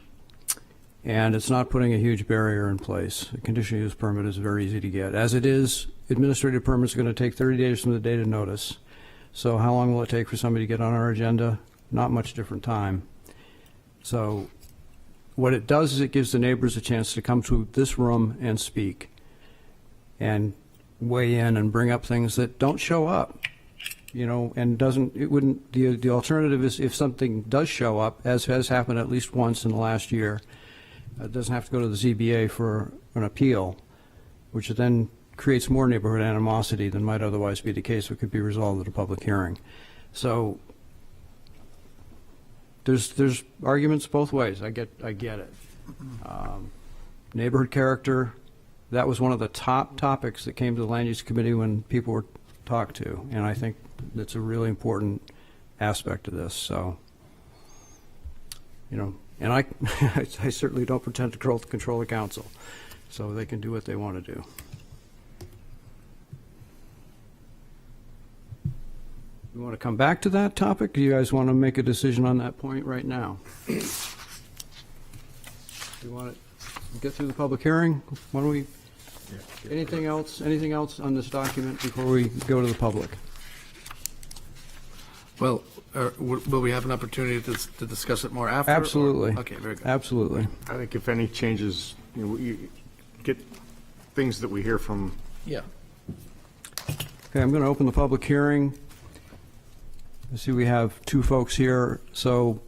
it's not putting a huge barrier in place. A conditional use permit is very easy to get. As it is, administrative permits are going to take 30 days from the date of notice. So how long will it take for somebody to get on our agenda? Not much different time. So what it does is it gives the neighbors a chance to come to this room and speak and weigh in and bring up things that don't show up, and the alternative is if something does show up, as has happened at least once in the last year, it doesn't have to go to the ZBA for an appeal, which then creates more neighborhood animosity than might otherwise be the case, which could be resolved at a public hearing. So there's arguments both ways. I get it. Neighborhood character, that was one of the top topics that came to the Land Use Committee when people were talked to, and I think that's a really important aspect of this. So, and I certainly don't pretend to control the council, so they can do what they want to do. You want to come back to that topic? Do you guys want to make a decision on that point right now? You want to get through the public hearing? Why don't we? Anything else on this document before we go to the public? Well, will we have an opportunity to discuss it more after? Absolutely. Okay, very good. Absolutely. I think if any changes, you get things that we hear from. Yeah. Okay, I'm going to open the public hearing. I see we have two folks here. So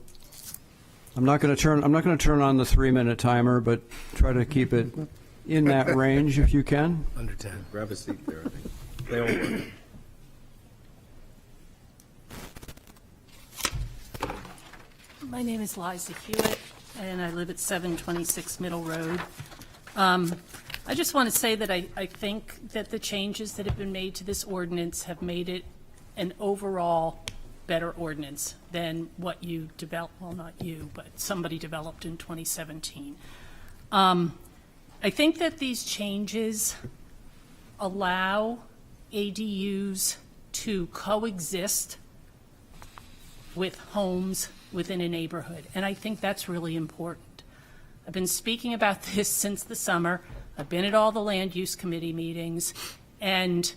I'm not going to turn on the 3-minute timer, but try to keep it in that range if you can. Under 10. Grab a seat there, I think. They all work. My name is Liza Hewitt, and I live at 726 Middle Road. I just want to say that I think that the changes that have been made to this ordinance have made it an overall better ordinance than what you developed, well, not you, but somebody developed in 2017. I think that these changes allow ADUs to coexist with homes within a neighborhood, and I think that's really important. I've been speaking about this since the summer. I've been at all the land use committee meetings, and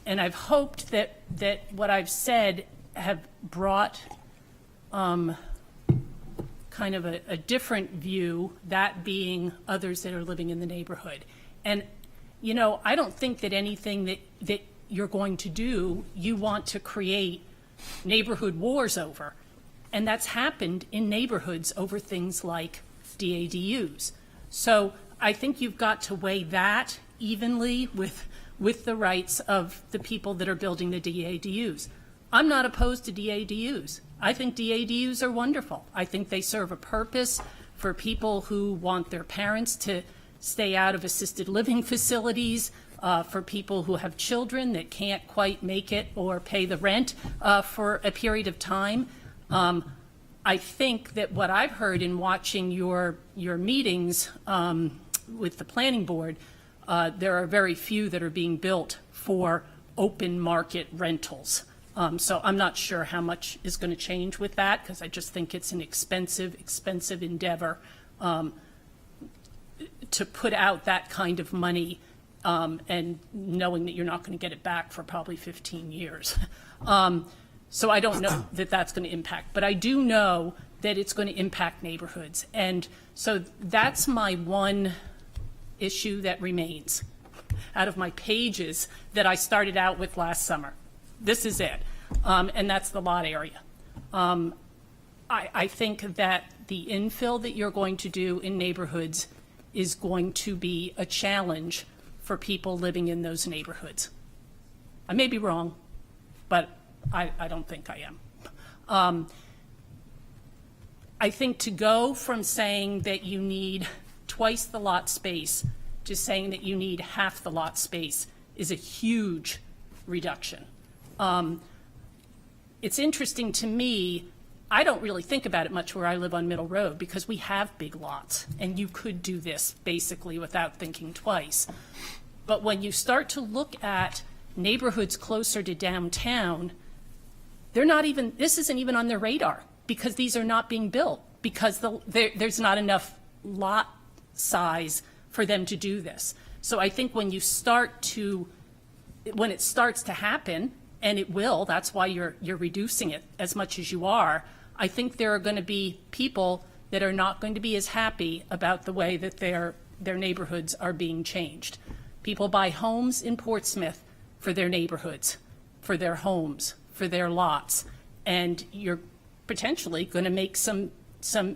I've hoped that what I've said have brought kind of a different view, that being others that are living in the neighborhood. And, you know, I don't think that anything that you're going to do, you want to create neighborhood wars over. And that's happened in neighborhoods over things like DADUs. So I think you've got to weigh that evenly with the rights of the people that are building the DADUs. I'm not opposed to DADUs. I think DADUs are wonderful. I think they serve a purpose for people who want their parents to stay out of assisted living facilities, for people who have children that can't quite make it or pay the rent for a period of time. I think that what I've heard in watching your meetings with the planning board, there are very few that are being built for open market rentals. So I'm not sure how much is going to change with that, because I just think it's an expensive endeavor to put out that kind of money and knowing that you're not going to get it back for probably 15 years. So I don't know that that's going to impact, but I do know that it's going to impact neighborhoods. And so that's my one issue that remains out of my pages that I started out with last summer. This is it, and that's the lot area. I think that the infill that you're going to do in neighborhoods is going to be a challenge for people living in those neighborhoods. I may be wrong, but I don't think I am. I think to go from saying that you need twice the lot space to saying that you need half the lot space is a huge reduction. It's interesting to me, I don't really think about it much where I live on Middle Road because we have big lots and you could do this basically without thinking twice. But when you start to look at neighborhoods closer to downtown, this isn't even on their radar because these are not being built because there's not enough lot size for them to do this. So I think when it starts to happen, and it will, that's why you're reducing it as much as you are, I think there are going to be people that are not going to be as happy about the way that their neighborhoods are being changed. People buy homes in Portsmouth for their neighborhoods, for their homes, for their lots, and you're potentially going to make some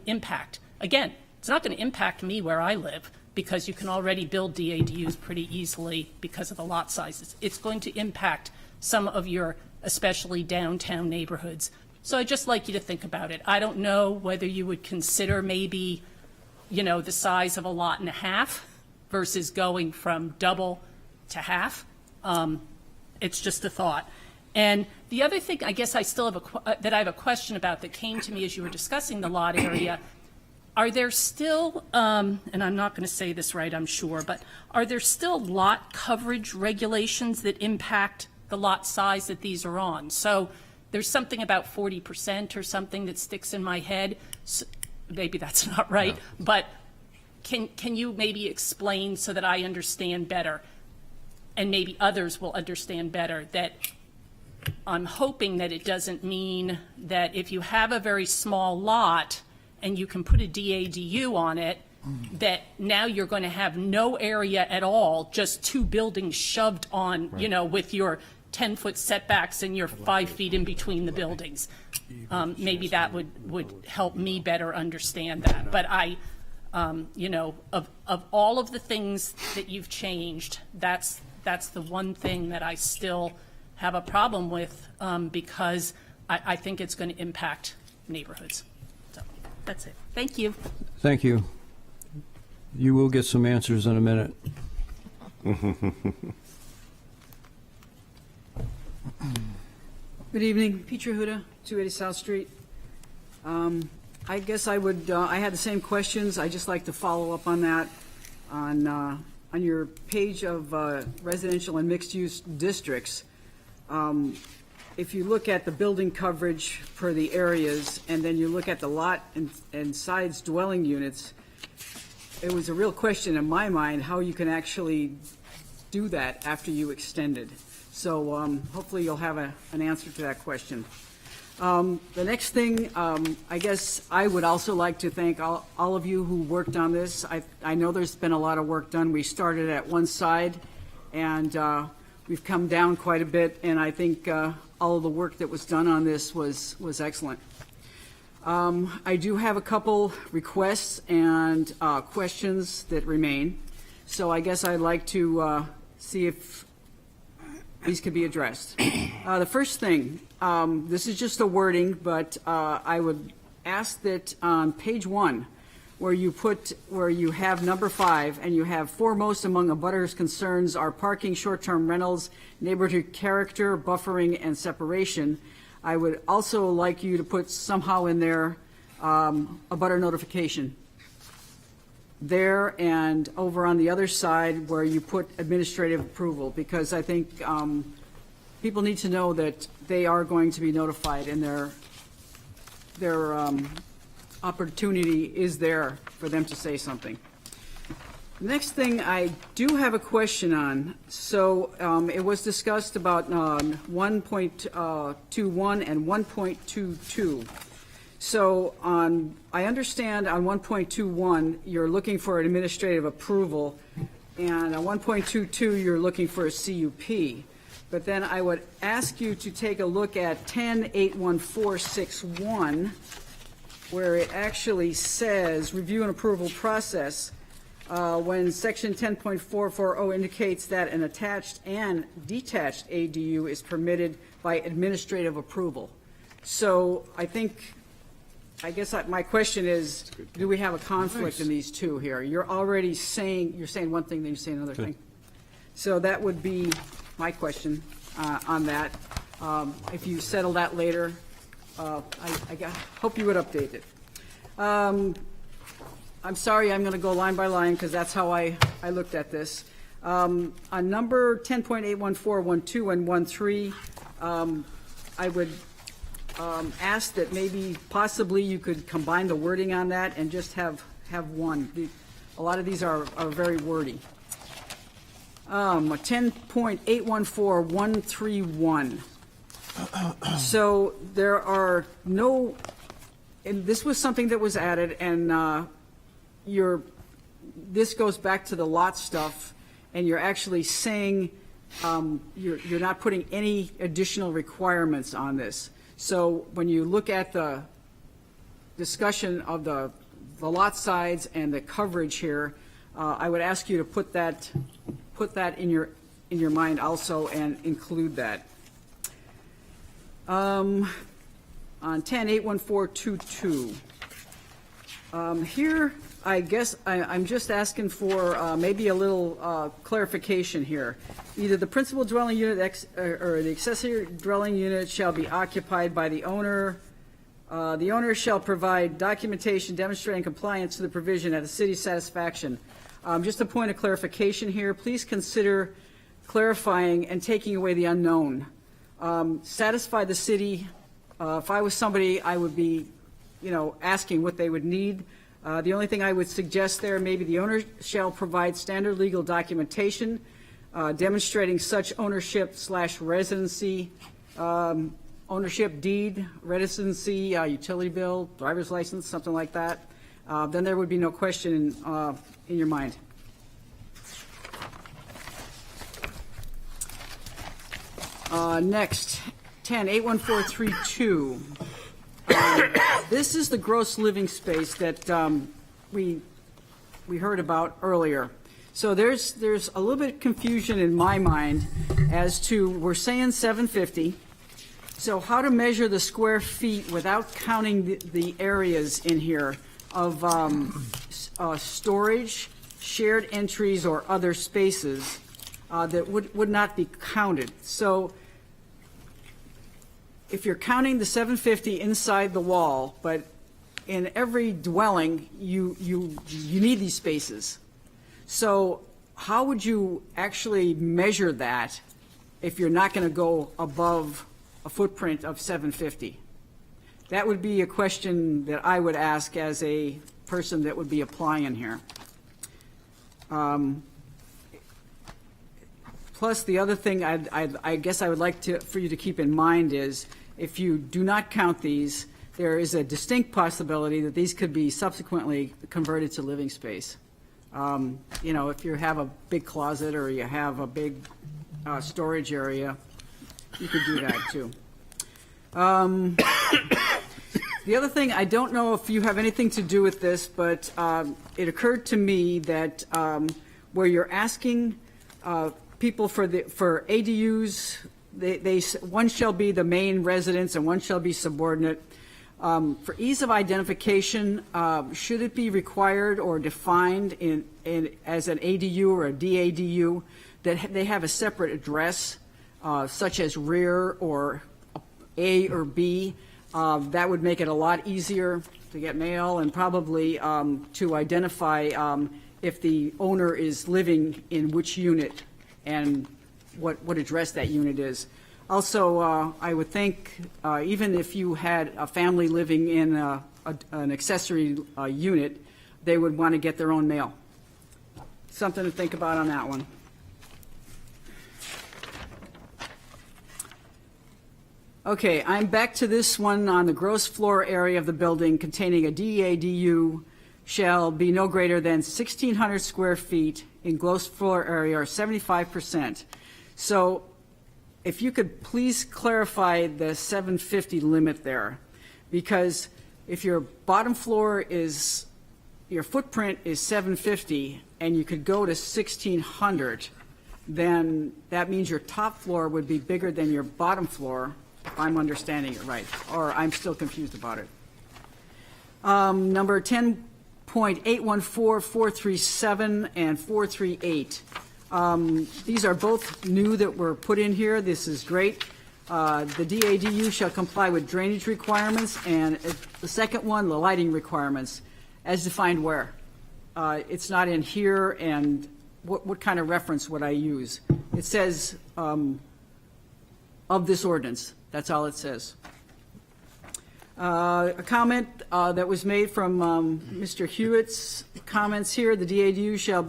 impact. Again, it's not going to impact me where I live because you can already build DADUs pretty easily because of the lot sizes. It's going to impact some of your especially downtown neighborhoods. So I'd just like you to think about it. I don't know whether you would consider maybe, the size of a lot and a half versus going from double to half. It's just a thought. And the other thing I guess I still have that I have a question about that came to me as you were discussing the lot area, are there still, and I'm not going to say this right, I'm sure, but are there still lot coverage regulations that impact the lot size that these are on? So there's something about 40% or something that sticks in my head. So maybe that's not right, but can you maybe explain so that I understand better, and maybe others will understand better, that I'm hoping that it doesn't mean that if you have a very small lot and you can put a DADU on it, that now you're going to have no area at all, just two buildings shoved on, with your 10-foot setbacks and you're 5 feet in between the buildings. Maybe that would help me better understand that. But you know, of all of the things that you've changed, that's the one thing that I still have a problem with, because I think it's going to impact neighborhoods. So that's it. Thank you. Thank you. You will get some answers in a minute. Good evening, Peter Huda, 280 South Street. I guess I would, I had the same questions. I'd just like to follow up on that. On your page of residential and mixed-use districts, if you look at the building coverage for the areas, and then you look at the lot and sides dwelling units, it was a real question in my mind how you can actually do that after you extended. So hopefully you'll have an answer to that question. The next thing, I guess I would also like to thank all of you who worked on this. I know there's been a lot of work done. We started at one side, and we've come down quite a bit, and I think all of the work that was done on this was excellent. I do have a couple requests and questions that remain, so I guess I'd like to see if these could be addressed. The first thing, this is just a wording, but I would ask that on page 1, where you have number 5, and you have foremost among abutters' concerns are parking, short-term rentals, neighborhood character, buffering, and separation. I would also like you to put somehow in there abutter notification there, and over on the other side where you put administrative approval, because I think people need to know that they are going to be notified, and their opportunity is there for them to say something. Next thing I do have a question on. So it was discussed about 1.21 and 1.22. So I understand on 1.21, you're looking for an administrative approval, and on 1.22, you're looking for a CUP. But then I would ask you to take a look at 10.81461, where it actually says review and approval process, when section 10.440 indicates that an attached and detached ADU is permitted by administrative approval. So I guess my question is, do we have a conflict in these two here? You're saying one thing, then you say another thing. So that would be my question on that. If you settle that later, I hope you would update it. I'm sorry, I'm going to go line by line because that's how I looked at this. On number 10.81412 and 13, I would ask that maybe possibly you could combine the wording on that and just have one. A lot of these are very wordy. 10.814131. So there are no, and this was something that was added, and this goes back to the lot stuff, and you're actually saying you're not putting any additional requirements on this. So when you look at the discussion of the lot size and the coverage here, I would ask you to put that in your mind also and include that. On 10.81422, here I guess I'm just asking for maybe a little clarification here. Either the principal dwelling unit or the accessory dwelling unit shall be occupied by the owner. The owner shall provide documentation demonstrating compliance to the provision at the city's satisfaction. Just a point of clarification here, please consider clarifying and taking away the unknown. Satisfy the city. If I was somebody, I would be, asking what they would need. The only thing I would suggest there, maybe the owner shall provide standard legal documentation demonstrating such ownership/residency, ownership deed, residency, utility bill, driver's license, something like that. Then there would be no question in your mind. Next, 10-81432. This is the gross living space that we heard about earlier. So there's a little bit of confusion in my mind as to, we're saying 750. So how to measure the square feet without counting the areas in here of storage, shared entries, or other spaces that would not be counted. So if you're counting the 750 inside the wall, but in every dwelling, you need these spaces. So how would you actually measure that if you're not going to go above a footprint of 750? That would be a question that I would ask as a person that would be applying here. Plus, the other thing I guess I would like for you to keep in mind is, if you do not count these, there is a distinct possibility that these could be subsequently converted to living space. You know, if you have a big closet or you have a big storage area, you could do that too. The other thing, I don't know if you have anything to do with this, but it occurred to me that where you're asking people for ADUs, one shall be the main residence and one shall be subordinate. For ease of identification, should it be required or defined as an ADU or a DADU that they have a separate address, such as rear or A or B? That would make it a lot easier to get mail and probably to identify if the owner is living in which unit and what address that unit is. Also, I would think even if you had a family living in an accessory unit, they would want to get their own mail. Something to think about on that one. Okay, I'm back to this one on the gross floor area of the building containing a DADU shall be no greater than 1,600 square feet in gross floor area, or 75%. So if you could please clarify the 750 limit there, because if your bottom floor is, your footprint is 750 and you could go to 1,600, then that means your top floor would be bigger than your bottom floor, if I'm understanding it right, or I'm still confused about it. Number 10.814437 and 438. These are both new that were put in here. This is great. The DADU shall comply with drainage requirements, and the second one, the lighting requirements, as defined where? It's not in here, and what kind of reference would I use? It says of this ordinance. That's all it says. A comment that was made from Mr. Hewitt's comments here, the DADU shall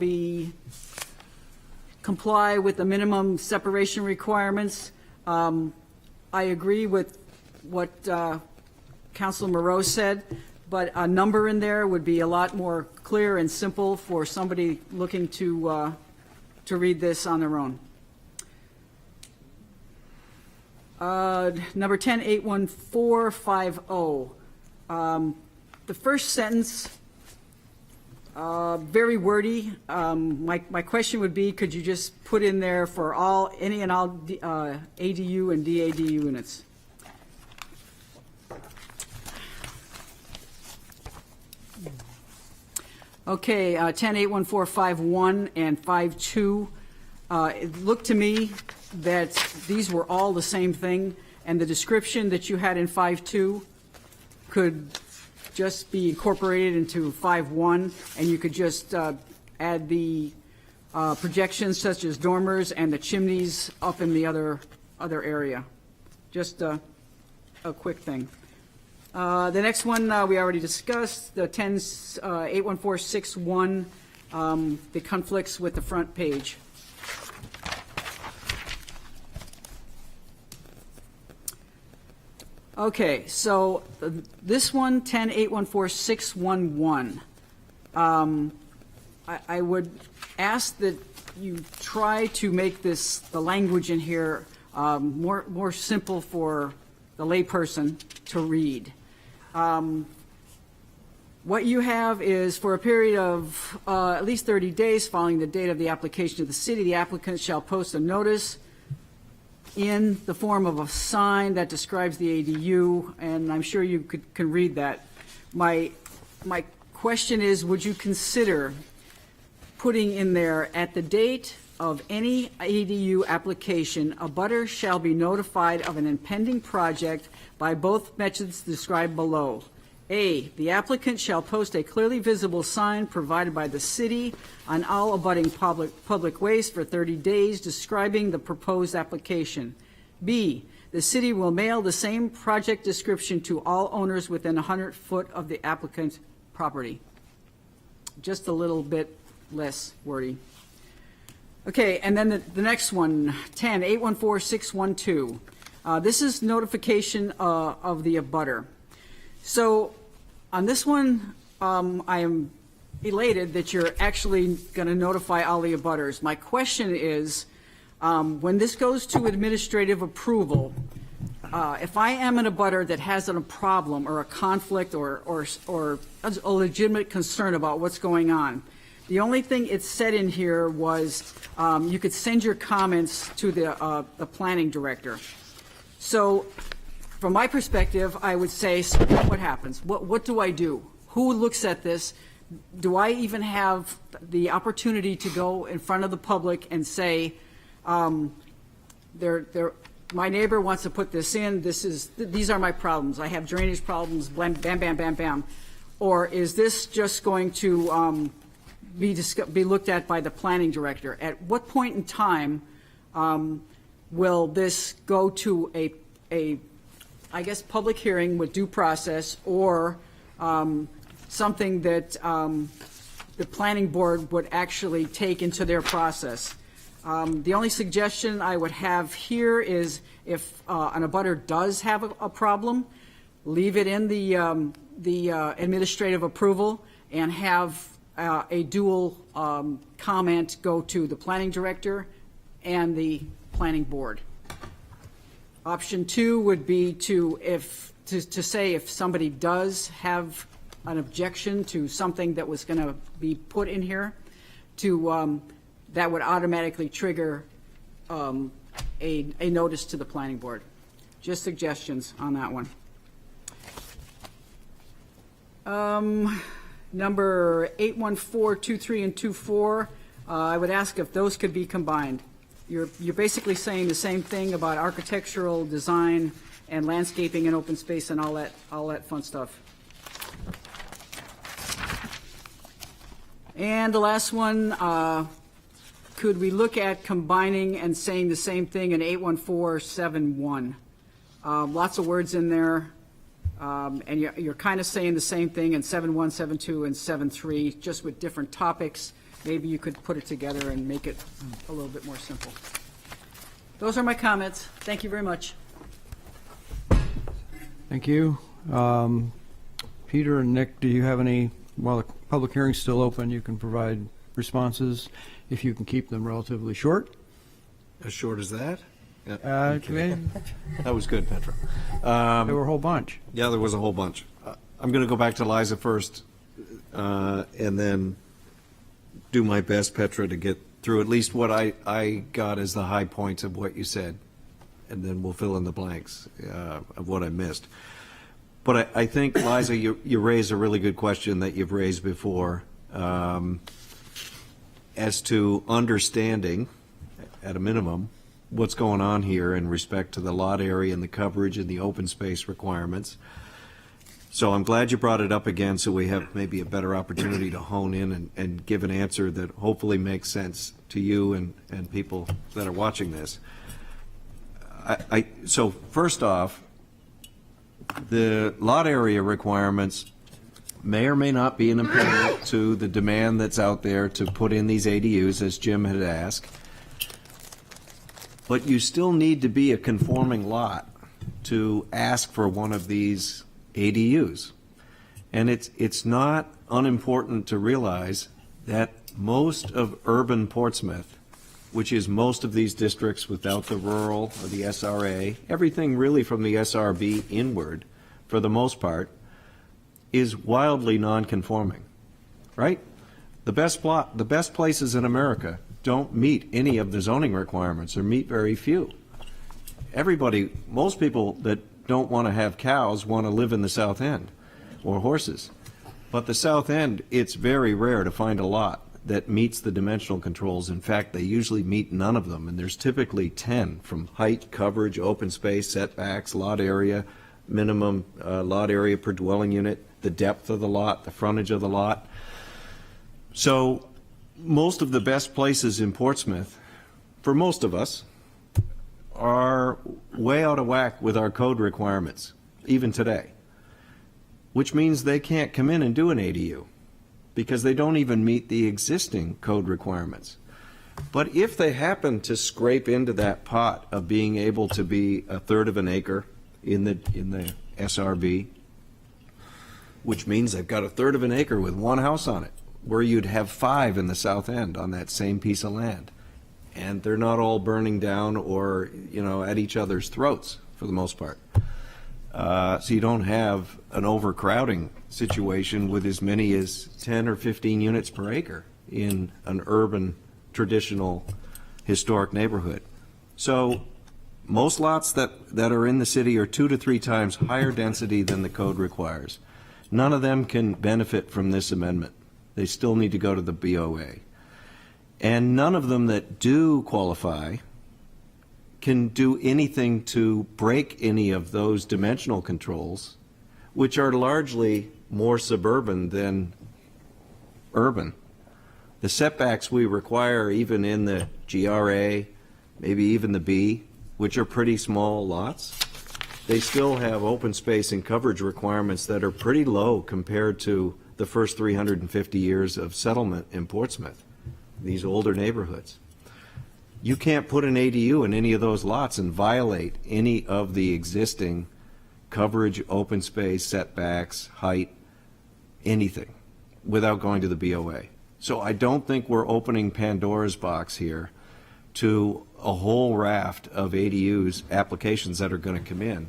comply with the minimum separation requirements. I agree with what Councilor Moreau said, but a number in there would be a lot more clear and simple for somebody looking to read this on their own. Number 10.81450. The first sentence, very wordy. My question would be, could you just put in there for any and all ADU and DADU units? Okay, 10.81451 and 52. It looked to me that these were all the same thing, and the description that you had in 5.2 could just be incorporated into 5.1, and you could just add the projections such as dormers and the chimneys up in the other area. Just a quick thing. The next one we already discussed, the 10.81461, the conflicts with the front page. Okay, so this one, 10.81461, I would ask that you try to make the language in here more simple for the layperson to read. What you have is for a period of at least 30 days following the date of the application to the city, the applicant shall post a notice in the form of a sign that describes the ADU, and I'm sure you can read that. My question is, would you consider putting in there, at the date of any ADU application, a butter shall be notified of an impending project by both methods described below. A, the applicant shall post a clearly visible sign provided by the city on all abutting public ways for 30 days describing the proposed application. B, the city will mail the same project description to all owners within 100 foot of the applicant's property. Just a little bit less wordy. Okay, and then the next one, 10, 814612. This is notification of the abutter. So on this one, I am elated that you're actually going to notify all the abutters. My question is, when this goes to administrative approval, if I am an abutter that has a problem or a conflict or a legitimate concern about what's going on, the only thing it said in here was you could send your comments to the planning director. So from my perspective, I would say, so what happens? What do I do? Who looks at this? Do I even have the opportunity to go in front of the public and say, my neighbor wants to put this in, these are my problems, I have drainage problems, bam, bam, bam, bam, bam. Or is this just going to be looked at by the planning director? At what point in time will this go to a I guess, public hearing with due process, or something that the planning board would actually take into their process? The only suggestion I would have here is if an abutter does have a problem, leave it in the administrative approval and have a dual comment go to the planning director and the planning board. Option 2 would be to say if somebody does have an objection to something that was going to be put in here, that would automatically trigger a notice to the planning board. Just suggestions on that one. Number 81423 and 24, I would ask if those could be combined. You're basically saying the same thing about architectural design and landscaping and open space and all that fun stuff. And the last one, could we look at combining and saying the same thing in 81471? Lots of words in there, and you're kind of saying the same thing in 71, 72, and 73, just with different topics. Maybe you could put it together and make it a little bit more simple. Those are my comments. Thank you very much. Thank you. Peter and Nick, do you have any, while the public hearing's still open, you can provide responses if you can keep them relatively short? As short as that? Okay. That was good, Petra. There were a whole bunch. Yeah, there was a whole bunch. I'm going to go back to Liza first, and then do my best, Petra, to get through at least what I got as the high points of what you said, and then we'll fill in the blanks of what I missed. But I think, Liza, you raised a really good question that you've raised before as to understanding, at a minimum, what's going on here in respect to the lot area and the coverage and the open space requirements. So I'm glad you brought it up again, so we have maybe a better opportunity to hone in and give an answer that hopefully makes sense to you and people that are watching this. So first off, the lot area requirements may or may not be an impediment to the demand that's out there to put in these ADUs, as Jim had asked. But you still need to be a conforming lot to ask for one of these ADUs. And it's not unimportant to realize that most of urban Portsmouth which is most of these districts without the rural or the SRA, everything really from the SRB inward, for the most part, is wildly non-conforming, right? The best places in America don't meet any of the zoning requirements or meet very few. Most people that don't want to have cows want to live in the South End or horses. But the South End, it's very rare to find a lot that meets the dimensional controls. In fact, they usually meet none of them, and there's typically 10 from height, coverage, open space, setbacks, lot area, minimum lot area per dwelling unit, the depth of the lot, the frontage of the lot. So most of the best places in Portsmouth, for most of us, are way out of whack with our code requirements, even today, which means they can't come in and do an ADU because they don't even meet the existing code requirements. But if they happen to scrape into that pot of being able to be a third of an acre in the SRB, which means they've got a third of an acre with one house on it, where you'd have 5 in the South End on that same piece of land. And they're not all burning down or, at each other's throats for the most part. So you don't have an overcrowding situation with as many as 10 or 15 units per acre in an urban, traditional, historic neighborhood. So most lots that are in the city are 2 to 3 times higher density than the code requires. None of them can benefit from this amendment. They still need to go to the BOA. And none of them that do qualify can do anything to break any of those dimensional controls, which are largely more suburban than urban. The setbacks we require, even in the GRA, maybe even the B, which are pretty small lots, they still have open space and coverage requirements that are pretty low compared to the first 350 years of settlement in Portsmouth, these older neighborhoods. You can't put an ADU in any of those lots and violate any of the existing coverage, open space, setbacks, height, anything, without going to the BOA. So I don't think we're opening Pandora's box here to a whole raft of ADUs applications that are going to come in.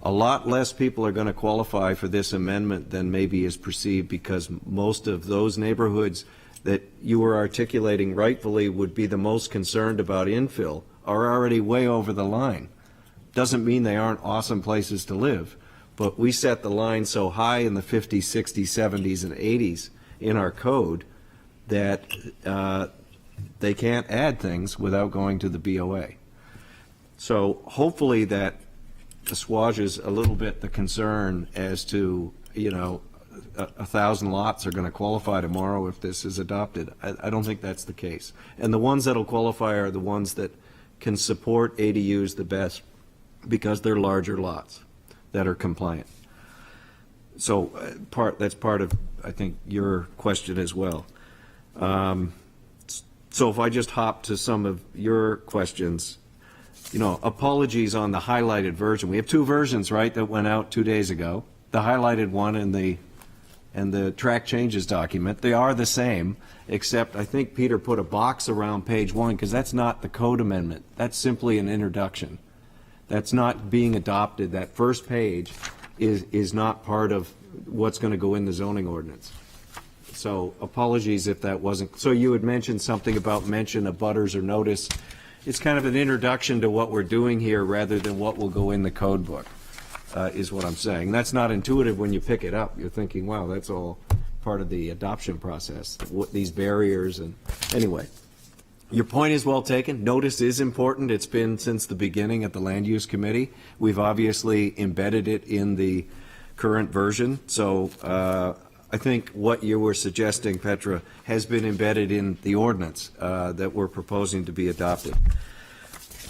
A lot less people are going to qualify for this amendment than maybe is perceived, because most of those neighborhoods that you were articulating rightfully would be the most concerned about infill are already way over the line. Doesn't mean they aren't awesome places to live, but we set the line so high in the 50s, 60s, 70s, and 80s in our code that they can't add things without going to the BOA. So hopefully that assuages a little bit the concern as to, 1,000 lots are going to qualify tomorrow if this is adopted. I don't think that's the case. And the ones that will qualify are the ones that can support ADUs the best because they're larger lots that are compliant. So that's part of, I think, your question as well. So if I just hop to some of your questions, apologies on the highlighted version. We have 2 versions, right, that went out 2 days ago. The highlighted one and the track changes document. They are the same, except I think Peter put a box around page 1 because that's not the code amendment. That's simply an introduction. That's not being adopted. That first page is not part of what's going to go in the zoning ordinance. So apologies if that wasn't. So you had mentioned something about mention of butters or notice. It's kind of an introduction to what we're doing here rather than what will go in the code book, is what I'm saying. That's not intuitive when you pick it up. You're thinking, wow, that's all part of the adoption process, these barriers. And anyway, your point is well taken. Notice is important. It's been since the beginning at the Land Use Committee. We've obviously embedded it in the current version. So I think what you were suggesting, Petra, has been embedded in the ordinance that we're proposing to be adopted.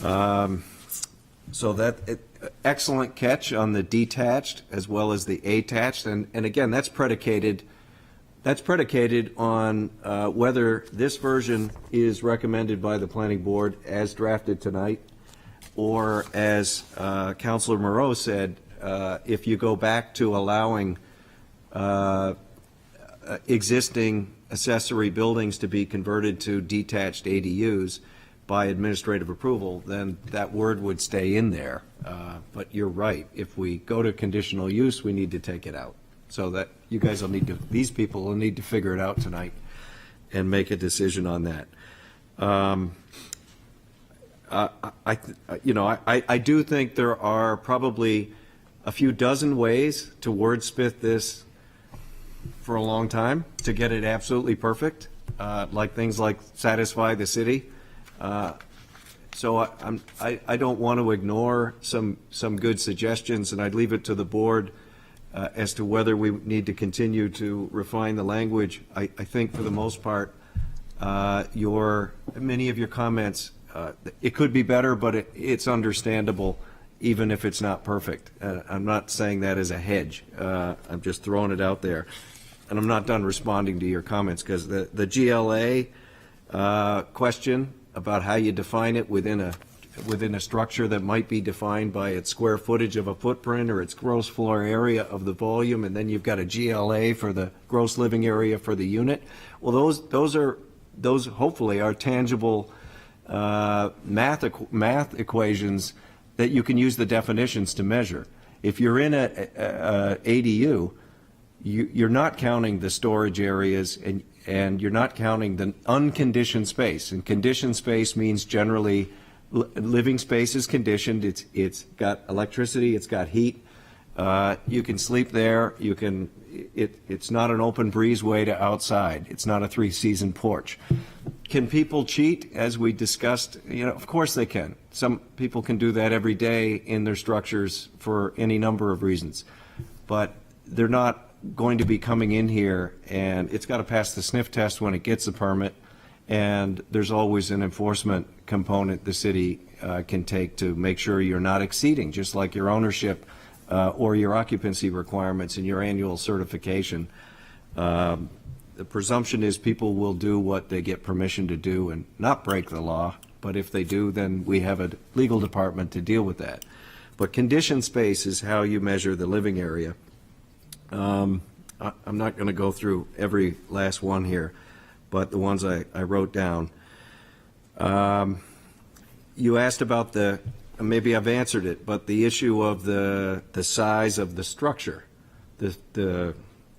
So that excellent catch on the detached as well as the attached, and again, that's predicated on whether this version is recommended by the planning board as drafted tonight, or as Councilor Moreau said, if you go back to allowing existing accessory buildings to be converted to detached ADUs, by administrative approval, then that word would stay in there. But you're right, if we go to conditional use, we need to take it out. So that you guys will need to, these people will need to figure it out tonight and make a decision on that. I do think there are probably a few dozen ways to wordsmith this for a long time to get it absolutely perfect, like things like satisfy the city. So I don't want to ignore some good suggestions, and I'd leave it to the board as to whether we need to continue to refine the language. I think for the most part, many of your comments, it could be better, but it's understandable even if it's not perfect. I'm not saying that as a hedge. I'm just throwing it out there. And I'm not done responding to your comments because the GLA question about how you define it within a structure that might be defined by its square footage of a footprint or its gross floor area of the volume, and then you've got a GLA for the gross living area for the unit. Well, those hopefully are tangible math equations that you can use the definitions to measure. If you're in a ADU, you're not counting the storage areas and you're not counting the unconditioned space. And conditioned space means generally living space is conditioned. It's got electricity. It's got heat. You can sleep there. It's not an open breezeway to outside. It's not a three-season porch. Can people cheat, as we discussed? Of course they can. Some people can do that every day in their structures for any number of reasons. But they're not going to be coming in here, and it's got to pass the sniff test when it gets the permit, and there's always an enforcement component the city can take to make sure you're not exceeding, just like your ownership or your occupancy requirements in your annual certification. The presumption is people will do what they get permission to do and not break the law, but if they do, then we have a legal department to deal with that. But conditioned space is how you measure the living area. I'm not going to go through every last one here, but the ones I wrote down. You asked about maybe I've answered it, but the issue of the size of the structure, the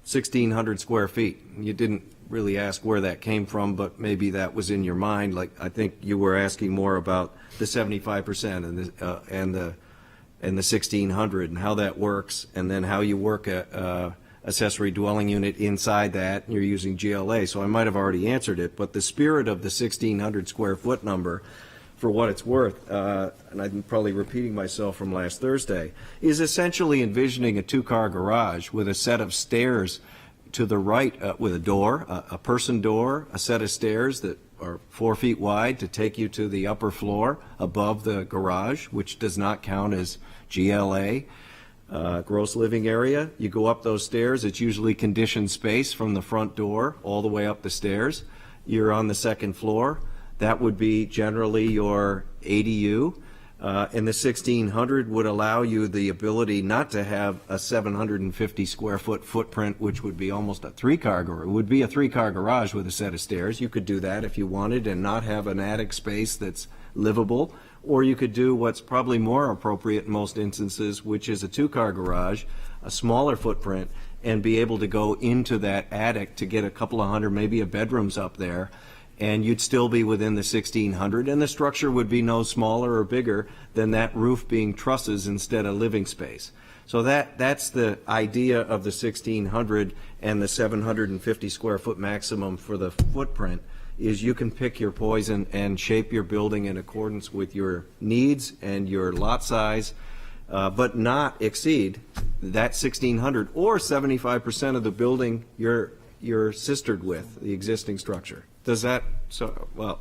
1,600 square feet. You didn't really ask where that came from, but maybe that was in your mind. Like, I think you were asking more about the 75% and the 1,600 and how that works, and then how you work a accessory dwelling unit inside that, and you're using GLA. So I might have already answered it, but the spirit of the 1,600 square foot number, for what it's worth, and I'm probably repeating myself from last Thursday, is essentially envisioning a two-car garage with a set of stairs to the right, with a door, a person door, a set of stairs that are 4 feet wide to take you to the upper floor above the garage, which does not count as GLA. Gross living area, you go up those stairs, it's usually conditioned space from the front door all the way up the stairs. You're on the second floor. That would be generally your ADU. And the 1,600 would allow you the ability not to have a 750 square foot footprint, which would be almost a three-car garage. It would be a three-car garage with a set of stairs. You could do that if you wanted and not have an attic space that's livable. Or you could do what's probably more appropriate in most instances, which is a two-car garage, a smaller footprint, and be able to go into that attic to get a couple of hundred, maybe a bedrooms up there, and you'd still be within the 1,600, and the structure would be no smaller or bigger than that roof being trusses instead of living space. So that's the idea of the 1,600 and the 750 square foot maximum for the footprint, is you can pick your poison and shape your building in accordance with your needs and your lot size, but not exceed that 1,600 or 75% of the building you're sistered with, the existing structure. Does that, well,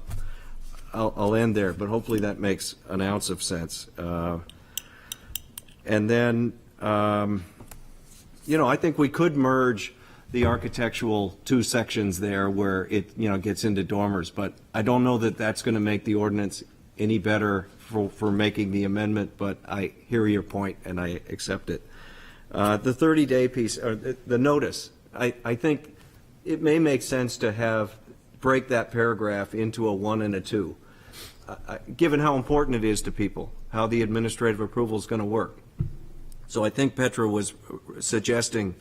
I'll end there, but hopefully that makes an ounce of sense. And then, I think we could merge the architectural two sections there where it, gets into dormers, but I don't know that that's going to make the ordinance any better for making the amendment, but I hear your point and I accept it. The 30-day piece, or the notice, I think it may make sense to break that paragraph into a 1 and a 2. given how important it is to people, how the administrative approval is going to work. So I think Petra was suggesting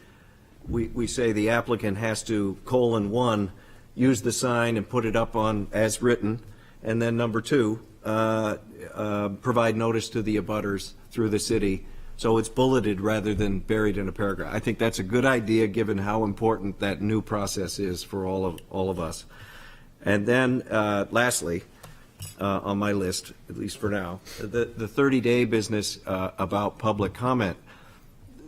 we say the applicant has to, :1, use the sign and put it up on as written, and then number 2, provide notice to the abutters through the city, so it's bulleted rather than buried in a paragraph. I think that's a good idea, given how important that new process is for all of us. And then, lastly, on my list, at least for now, the 30-day business about public comment.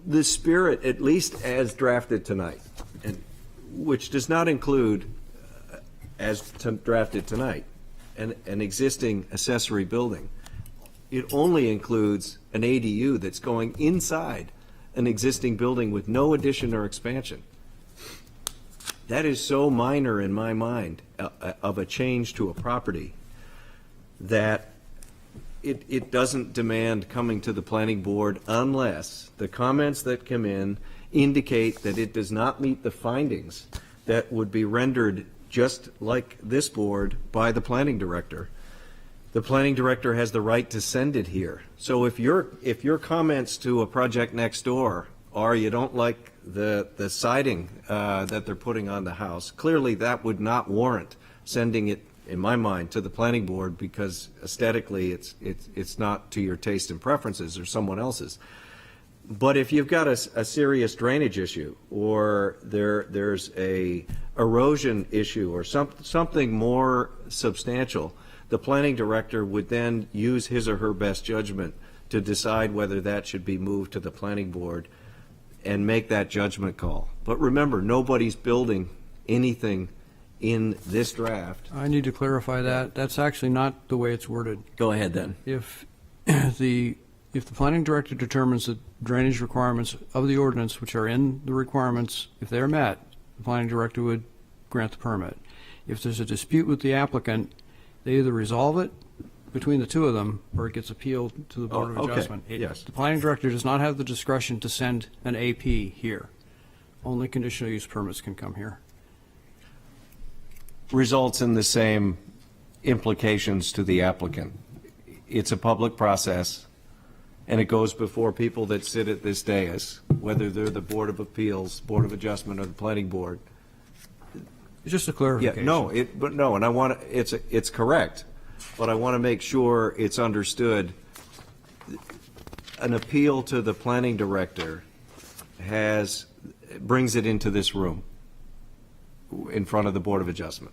The spirit, at least as drafted tonight, and which does not include, drafted tonight, an existing accessory building. It only includes an ADU that's going inside an existing building with no addition or expansion. That is so minor in my mind of a change to a property that it doesn't demand coming to the planning board unless the comments that come in indicate that it does not meet the findings that would be rendered just like this board by the planning director. The planning director has the right to send it here. So if your comments to a project next door are you don't like the siding that they're putting on the house, clearly that would not warrant sending it, in my mind, to the planning board, because aesthetically it's not to your taste and preferences or someone else's. But if you've got a serious drainage issue, or there's a erosion issue, or something more substantial, the planning director would then use his or her best judgment to decide whether that should be moved to the planning board and make that judgment call. But remember, nobody's building anything in this draft. I need to clarify that. That's actually not the way it's worded. Go ahead then. If the planning director determines that drainage requirements of the ordinance, which are in the requirements, if they're met, the planning director would grant the permit. If there's a dispute with the applicant, they either resolve it between the two of them, or it gets appealed to the Board of okay. Adjustment. Yes. The planning director does not have the discretion to send an AP here. Only conditional use permits can come here. Results in the same implications to the applicant. It's a public process, and it goes before people that sit at this dais, whether they're the Board of Appeals, Board of Adjustment, or the Planning Board. It's just a Yeah, clarification. no, it's correct, but I want to make sure it's understood. An appeal to the planning director brings it into this room in front of the Board of Adjustment.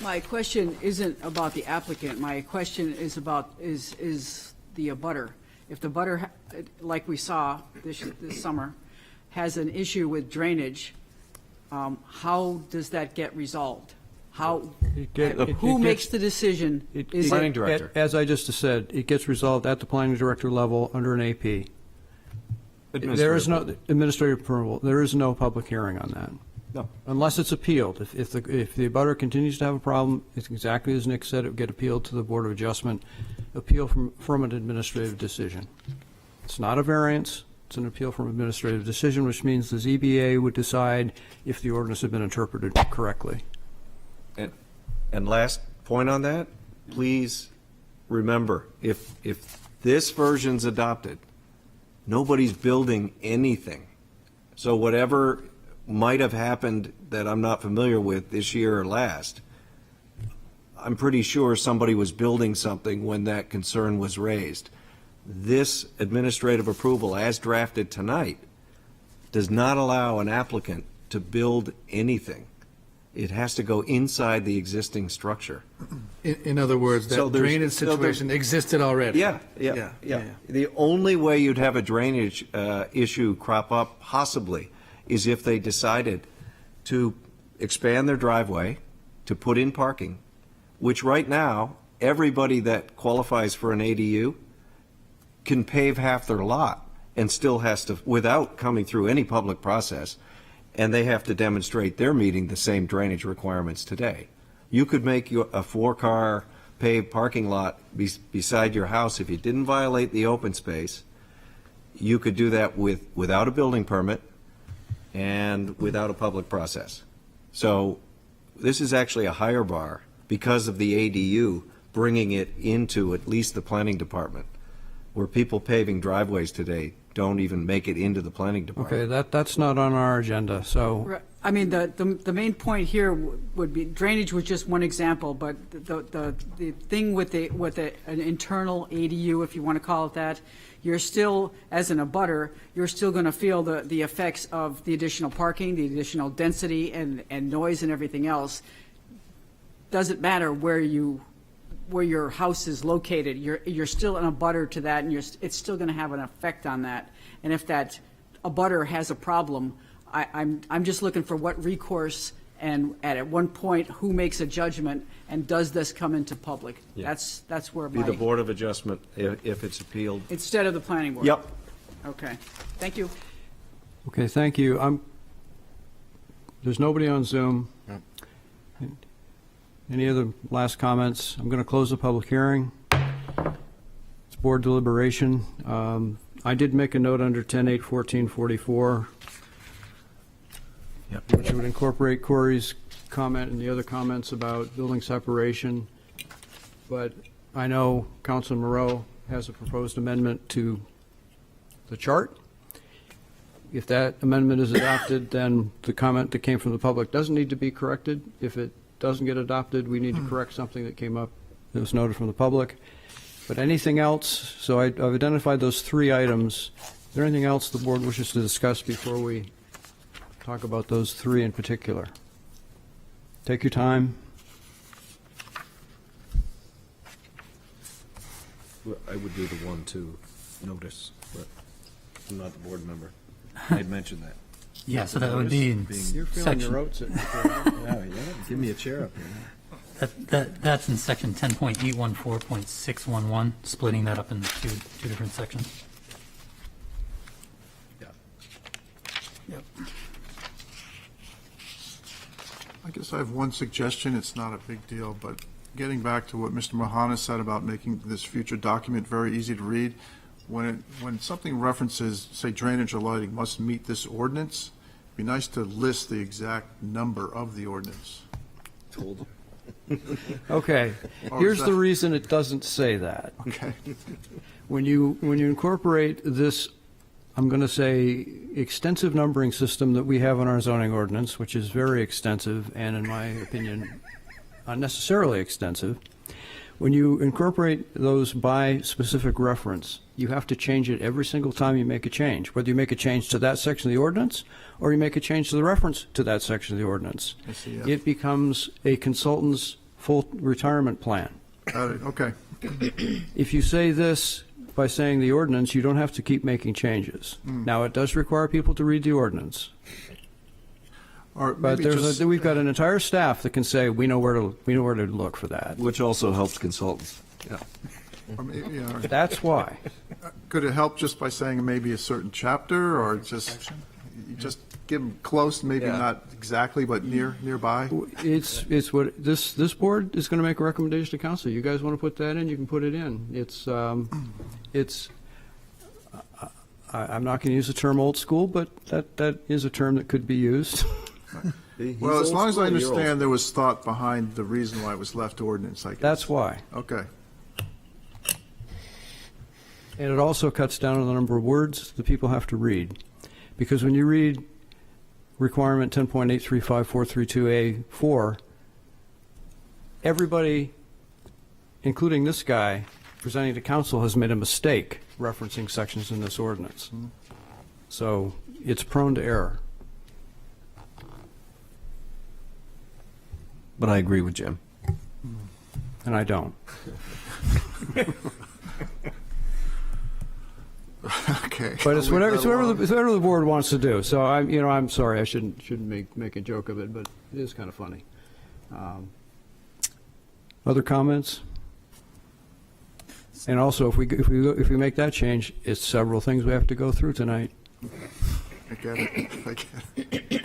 My question isn't about the applicant. My question is about, is the abutter. If the abutter, like we saw this summer, has an issue with drainage, how does that get resolved? Who makes the decision? Is Planning it, director. As I just said, it gets resolved at the planning director level under an AP. There is no administrative approval. There is no public hearing on that. No. Unless it's appealed. If the abutter continues to have a problem, it's exactly as Nick said, it would get appealed to the Board of Adjustment, appeal from an administrative decision. It's not a variance, it's an appeal from administrative decision, which means the ZBA would decide if the ordinance had been interpreted correctly. And last point on that, please remember, if this version's adopted, nobody's building anything. So whatever might have happened that I'm not familiar with this year or last, I'm pretty sure somebody was building something when that concern was raised. This administrative approval, as drafted tonight, does not allow an applicant to build anything. It has to go inside the existing structure. In other words, that So there's- drainage so there's- situation existed already. Yeah. The only way you'd have a drainage issue crop up, possibly, is if they decided to expand their driveway, to put in parking, which right now, everybody that qualifies for an ADU can pave half their lot and still has to, without coming through any public process, and they have to demonstrate they're meeting the same drainage requirements today. You could make a 4-car paved parking lot beside your house if you didn't violate the open space. You could do that without a building permit, and without a public process. So this is actually a higher bar because of the ADU bringing it into at least the planning department, where people paving driveways today don't even make it into the planning department. Okay, that's not on our agenda, so, Right. I mean, the main point here would be, drainage was just one example, but the thing with an internal ADU, if you want to call it that, you're still, as an abutter, you're still going to feel the effects of the additional parking, the additional density and noise and everything else. Doesn't matter where your house is located, you're still an abutter to that, and it's still going to have an effect on that. And if that abutter has a problem, I'm just looking for what recourse and at one point, who makes a judgment, and does this come into public? Yeah. That's where Be the Board of Adjustment if it's appealed. instead of the planning board. Yep. Okay, thank you. okay, thank you. There's nobody on Zoom. Any other last comments? I'm going to close the public hearing. It's board deliberation. I did make a note under 10.8.14.44, which would incorporate Corey's comment and the other comments about building separation. But I know Councilor Moreau has a proposed amendment to the chart. If that amendment is adopted, then the comment that came from the public doesn't need to be corrected. If it doesn't get adopted, we need to correct something that came up that was noted from the public. But anything else, so I've identified those 3 items. Is there anything else the board wishes to discuss before we talk about those 3 in particular? Take your time. I would do the 1-2 notice, but I'm not the board member. I'd mentioned that. Yeah, so that would be in You're feeling your section, oats. Yeah, give me a chair up here. that's in section 10.814.611, splitting that up into two different sections. Yeah. Yep. I guess I have one suggestion. It's not a big deal, but getting back to what Mr. Mahana said about making this future document very easy to read, when something references, say, drainage or lighting must meet this ordinance, it'd be nice to list the exact number of the ordinance. Told. Okay, Or here's is the that- reason it doesn't say that. Okay. When you incorporate this, I'm going to say, extensive numbering system that we have in our zoning ordinance, which is very extensive and, in my opinion, unnecessarily extensive, when you incorporate those by specific reference, you have to change it every single time you make a change, whether you make a change to that section of the ordinance or you make a change to the reference to that section of the ordinance. I see, yeah. It becomes a consultant's full retirement plan. Got it, okay. If you say this by saying the ordinance, you don't have to keep making changes. Now, it does require people to read the ordinance, Or but maybe just, we've got an entire staff that can say, we know where to look for that. Which also helps consultants. Yeah. or maybe, yeah, That's why. could it help just by saying maybe a certain chapter, or just give them close, maybe Yeah. not exactly, but nearby? It's what, this board is going to make a recommendation to council. You guys want to put that in, you can put it in. I'm not going to use the term old school, but that is a term that could be used. Well, as long as I understand there was thought behind the reason why it was left ordinance, I guess. That's why. Okay. And it also cuts down on the number of words that people have to read. Because when you read requirement 10.835432A4, everybody, including this guy, presenting to council has made a mistake referencing sections in this ordinance. So it's prone to error. But I agree with Jim. And I don't. Okay. But it's I'll leave whatever that alone. the board wants to do. So I'm sorry, I shouldn't make a joke of it, but it is kind of funny. Other comments? And also, if we make that change, it's several things we have to go through tonight. I get it. I get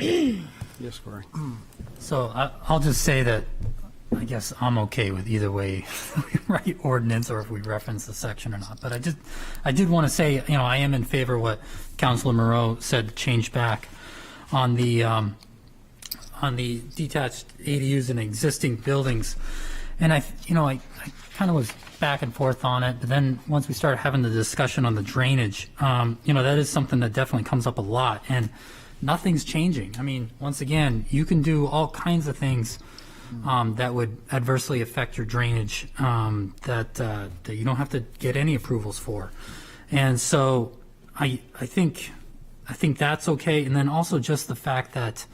it. Yes, Corey. So I'll just say that I guess I'm okay with either way we write ordinance or if we reference the section or not. But I did want to say, I am in favor of what Councilor Moreau said, change back on the detached ADUs in existing buildings. And I kind of was back and forth on it, but then once we started having the discussion on the drainage, that is something that definitely comes up a lot, and nothing's changing. I mean, once again, you can do all kinds of things that would adversely affect your drainage that you don't have to get any approvals for. And so I think that's okay. And then also just the fact that,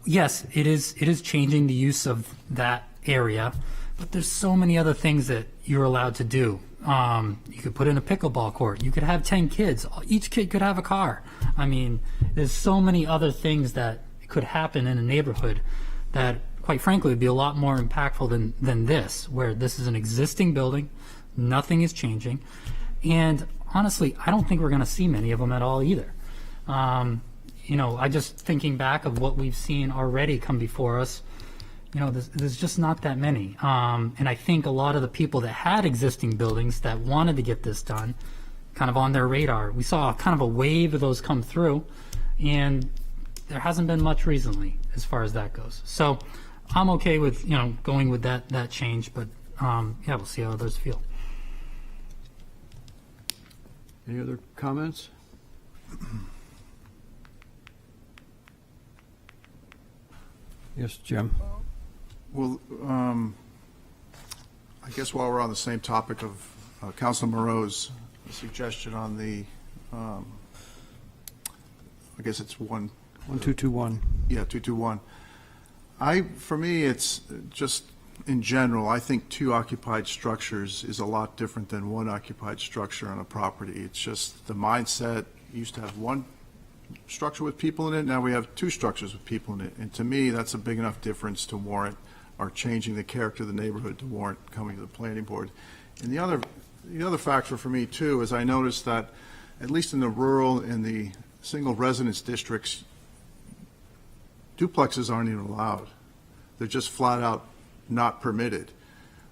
yes, it is changing the use of that area, but there's so many other things that you're allowed to do. You could put in a pickleball court. You could have 10 kids. Each kid could have a car. I mean, there's so many other things that could happen in a neighborhood that, quite frankly, would be a lot more impactful than this, where this is an existing building, nothing is changing. And honestly, I don't think we're going to see many of them at all either. I just thinking back of what we've seen already come before us, there's just not that many. And I think a lot of the people that had existing buildings that wanted to get this done, kind of on their radar, we saw kind of a wave of those come through, and there hasn't been much recently as far as that goes. So I'm okay with, going with that change, but we'll see how others feel. Any other comments? Yes, Jim. Well, I guess while we're on the same topic of Councilor Moreau's suggestion on the, I guess it's 1221. Yeah, 221. For me, it's just in general, I think 2 occupied structures is a lot different than 1 occupied structure on a property. It's just the mindset. You used to have 1 structure with people in it. Now we have 2 structures with people in it. And to me, that's a big enough difference to warrant or changing the character of the neighborhood to warrant coming to the planning board. And the other factor for me too is I noticed that at least in the rural and the single residence districts, duplexes aren't even allowed. They're just flat out not permitted.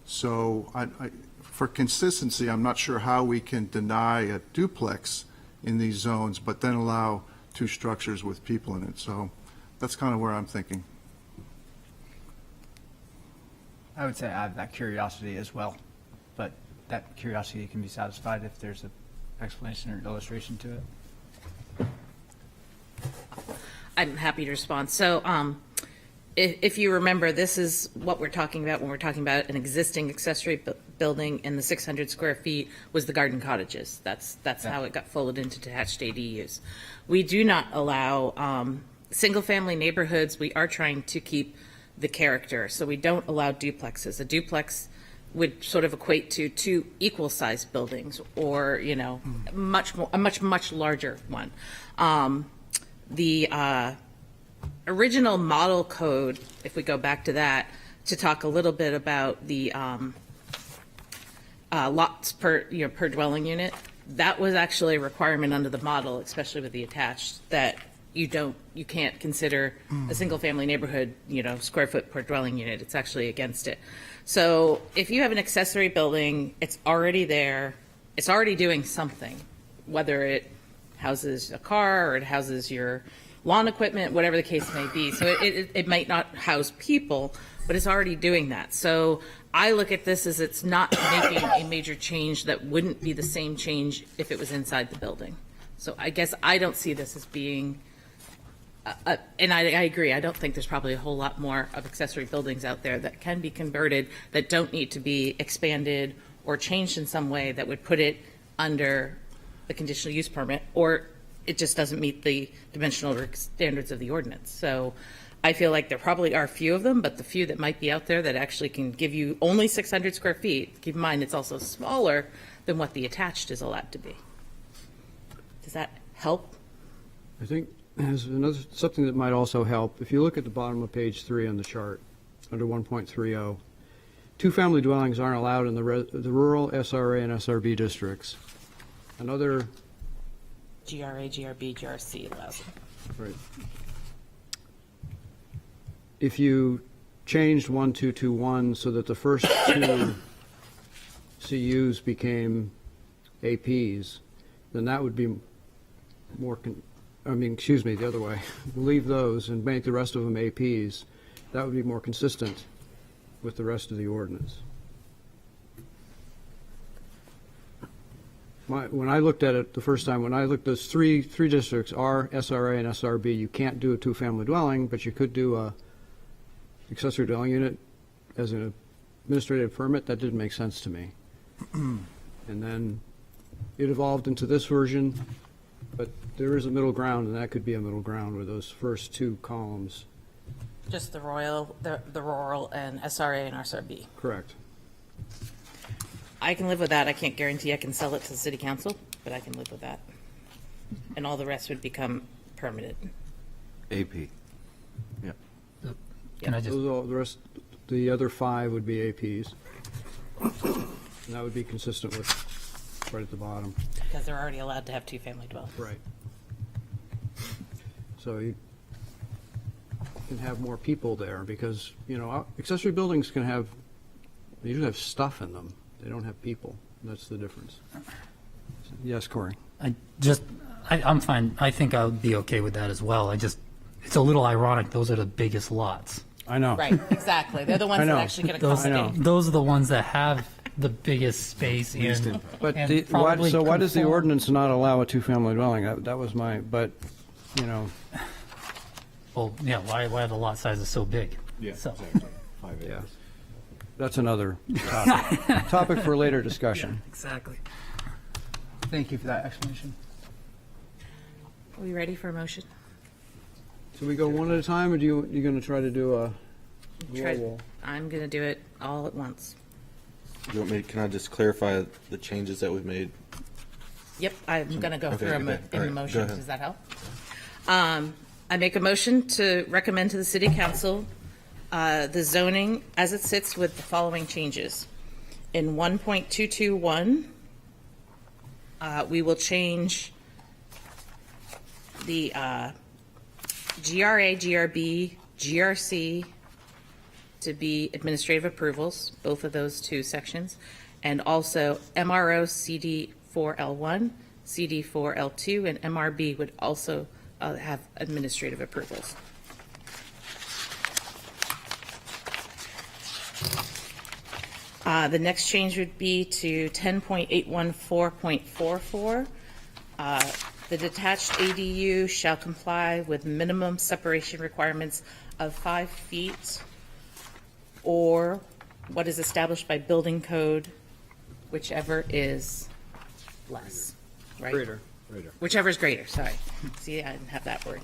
So for consistency, I'm not sure how we can deny a duplex in these zones, but then allow 2 structures with people in it. So that's kind of where I'm thinking. I would say I have that curiosity as well, but that curiosity can be satisfied if there's an explanation or illustration to it. I'm happy to respond. So if you remember, this is what we're talking about when we're talking about an existing accessory building, and the 600 square feet was the garden cottages. That's how it got folded into detached ADUs. We do not allow single-family neighborhoods. We are trying to keep the character, so we don't allow duplexes. A duplex would sort of equate to 2 equal-sized buildings, or a much larger one. The original model code, if we go back to that, to talk a little bit about the lots per dwelling unit, that was actually a requirement under the model, especially with the attached, that you can't consider a single family neighborhood, square foot per dwelling unit. It's actually against it. So if you have an accessory building, it's already there, it's already doing something, whether it houses a car or it houses your lawn equipment, whatever the case may be. So it might not house people, but it's already doing that. So I look at this as it's not making a major change that wouldn't be the same change if it was inside the building. So I guess I don't see this as being, and I agree, I don't think there's probably a whole lot more of accessory buildings out there that can be converted that don't need to be expanded or changed in some way that would put it under the conditional use permit, or it just doesn't meet the dimensional standards of the ordinance. So I feel like there probably are a few of them, but the few that might be out there that actually can give you only 600 square feet, keep in mind it's also smaller than what the attached is allowed to be. Does that help? I think there's something that might also help. If you look at the bottom of page 3 on the chart, under 1.30, 2-family dwellings aren't allowed in the rural SRA and SRB districts. Another GRA, GRB, GRC allows it. Right. If you changed 1221 so that the first 2 CUs became APs, then that would be more excuse me, the other way, leave those and make the rest of them APs, that would be more consistent with the rest of the ordinance. When I looked at it the first time, when I looked, those three districts, R, SRA, and SRB, you can't do a two-family dwelling, but you could do a accessory dwelling unit as an administrative permit. That didn't make sense to me. And then it evolved into this version, but there is a middle ground, and that could be a middle ground with those first two columns. Just the rural and SRA and SRB. Correct. I can live with that. I can't guarantee I can sell it to the city council, but I can live with that. And all the rest would become permanent. AP. Yeah. Can I just, The other 5 would be APs. And that would be consistent with right at the bottom. Because they're already allowed to have two-family dwellings. Right. So you can have more people there because, accessory buildings can have, they usually have stuff in them. They don't have people. That's the difference. Yes, Corey? I'm fine. I think I would be okay with that as well. It's a little ironic. Those are the biggest lots. I know. Right, exactly. They're the ones that actually get accommodate. Those are the ones that have the biggest space in. But and why probably does the conform- ordinance not allow a two-family dwelling? That was my, but, Well, yeah, why are the lot sizes so big? Yeah, So- exactly. 5 yeah. acres. That's another topic. Topic for later discussion. Exactly. Thank you for that explanation. Are we ready for a motion? So we go one at a time, or you're going to try to do a Try- roll? I'm going to do it all at once. Can I just clarify the changes that we've made? Yep, I'm going to go Okay, through them okay. in All the right, motion. go ahead. Does that help? I make a motion to recommend to the city council the zoning as it sits with the following changes. In 1.221, we will change the GRA, GRB, GRC to be administrative approvals, both of those two sections, and also MRO CD4L1, CD4L2, and MRB would also have administrative approvals. The next change would be to 10.814.44. The detached ADU shall comply with minimum separation requirements of 5 feet or what is established by building code, whichever is less, right? Greater. Whichever is greater, sorry. See, I didn't have that word.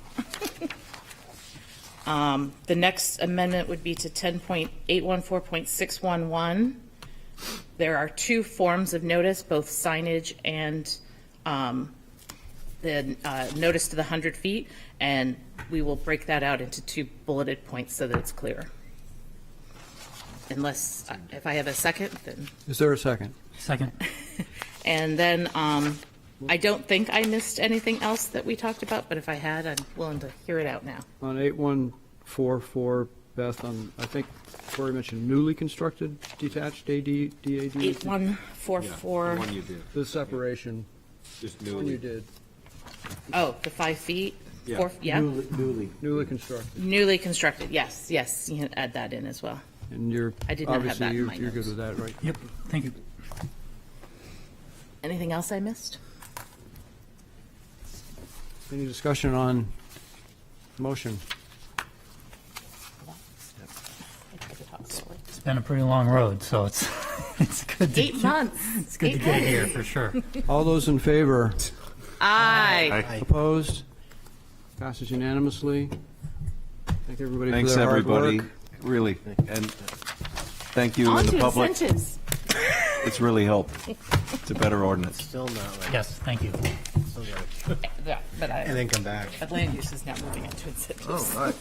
The next amendment would be to 10.814.611. There are 2 forms of notice, both signage and the notice to the 100 feet, and we will break that out into 2 bulleted points so that it's clearer. Unless, if I have a second, then. Is there a second? Second. And then I don't think I missed anything else that we talked about, but if I had, I'm willing to hear it out now. On 8144, Beth, I think Corey mentioned newly constructed detached DAD. 8144, The one you did, The separation, just one you newly. did, oh, the 5 feet? Yeah. Four- Yeah, newly constructed. newly constructed, yes, you can add that in as well. And you're, I did not have obviously, that in my you're good notes. with that, right? Yep, thank you. Anything else I missed? Any discussion on motion? It's been a pretty long road, so it's good to 8 months. It's good to get here for sure. All those in favor? Aye. Opposed? Passes unanimously. Thank everybody for Thanks, their hard everybody, work. really, and thank you On and the to public. incentives. It's really helped. It's a better ordinance. Still not right. Yes, thank you. Still got it. Yeah, but And then come back. but land use is now moving into incentives. Oh, right.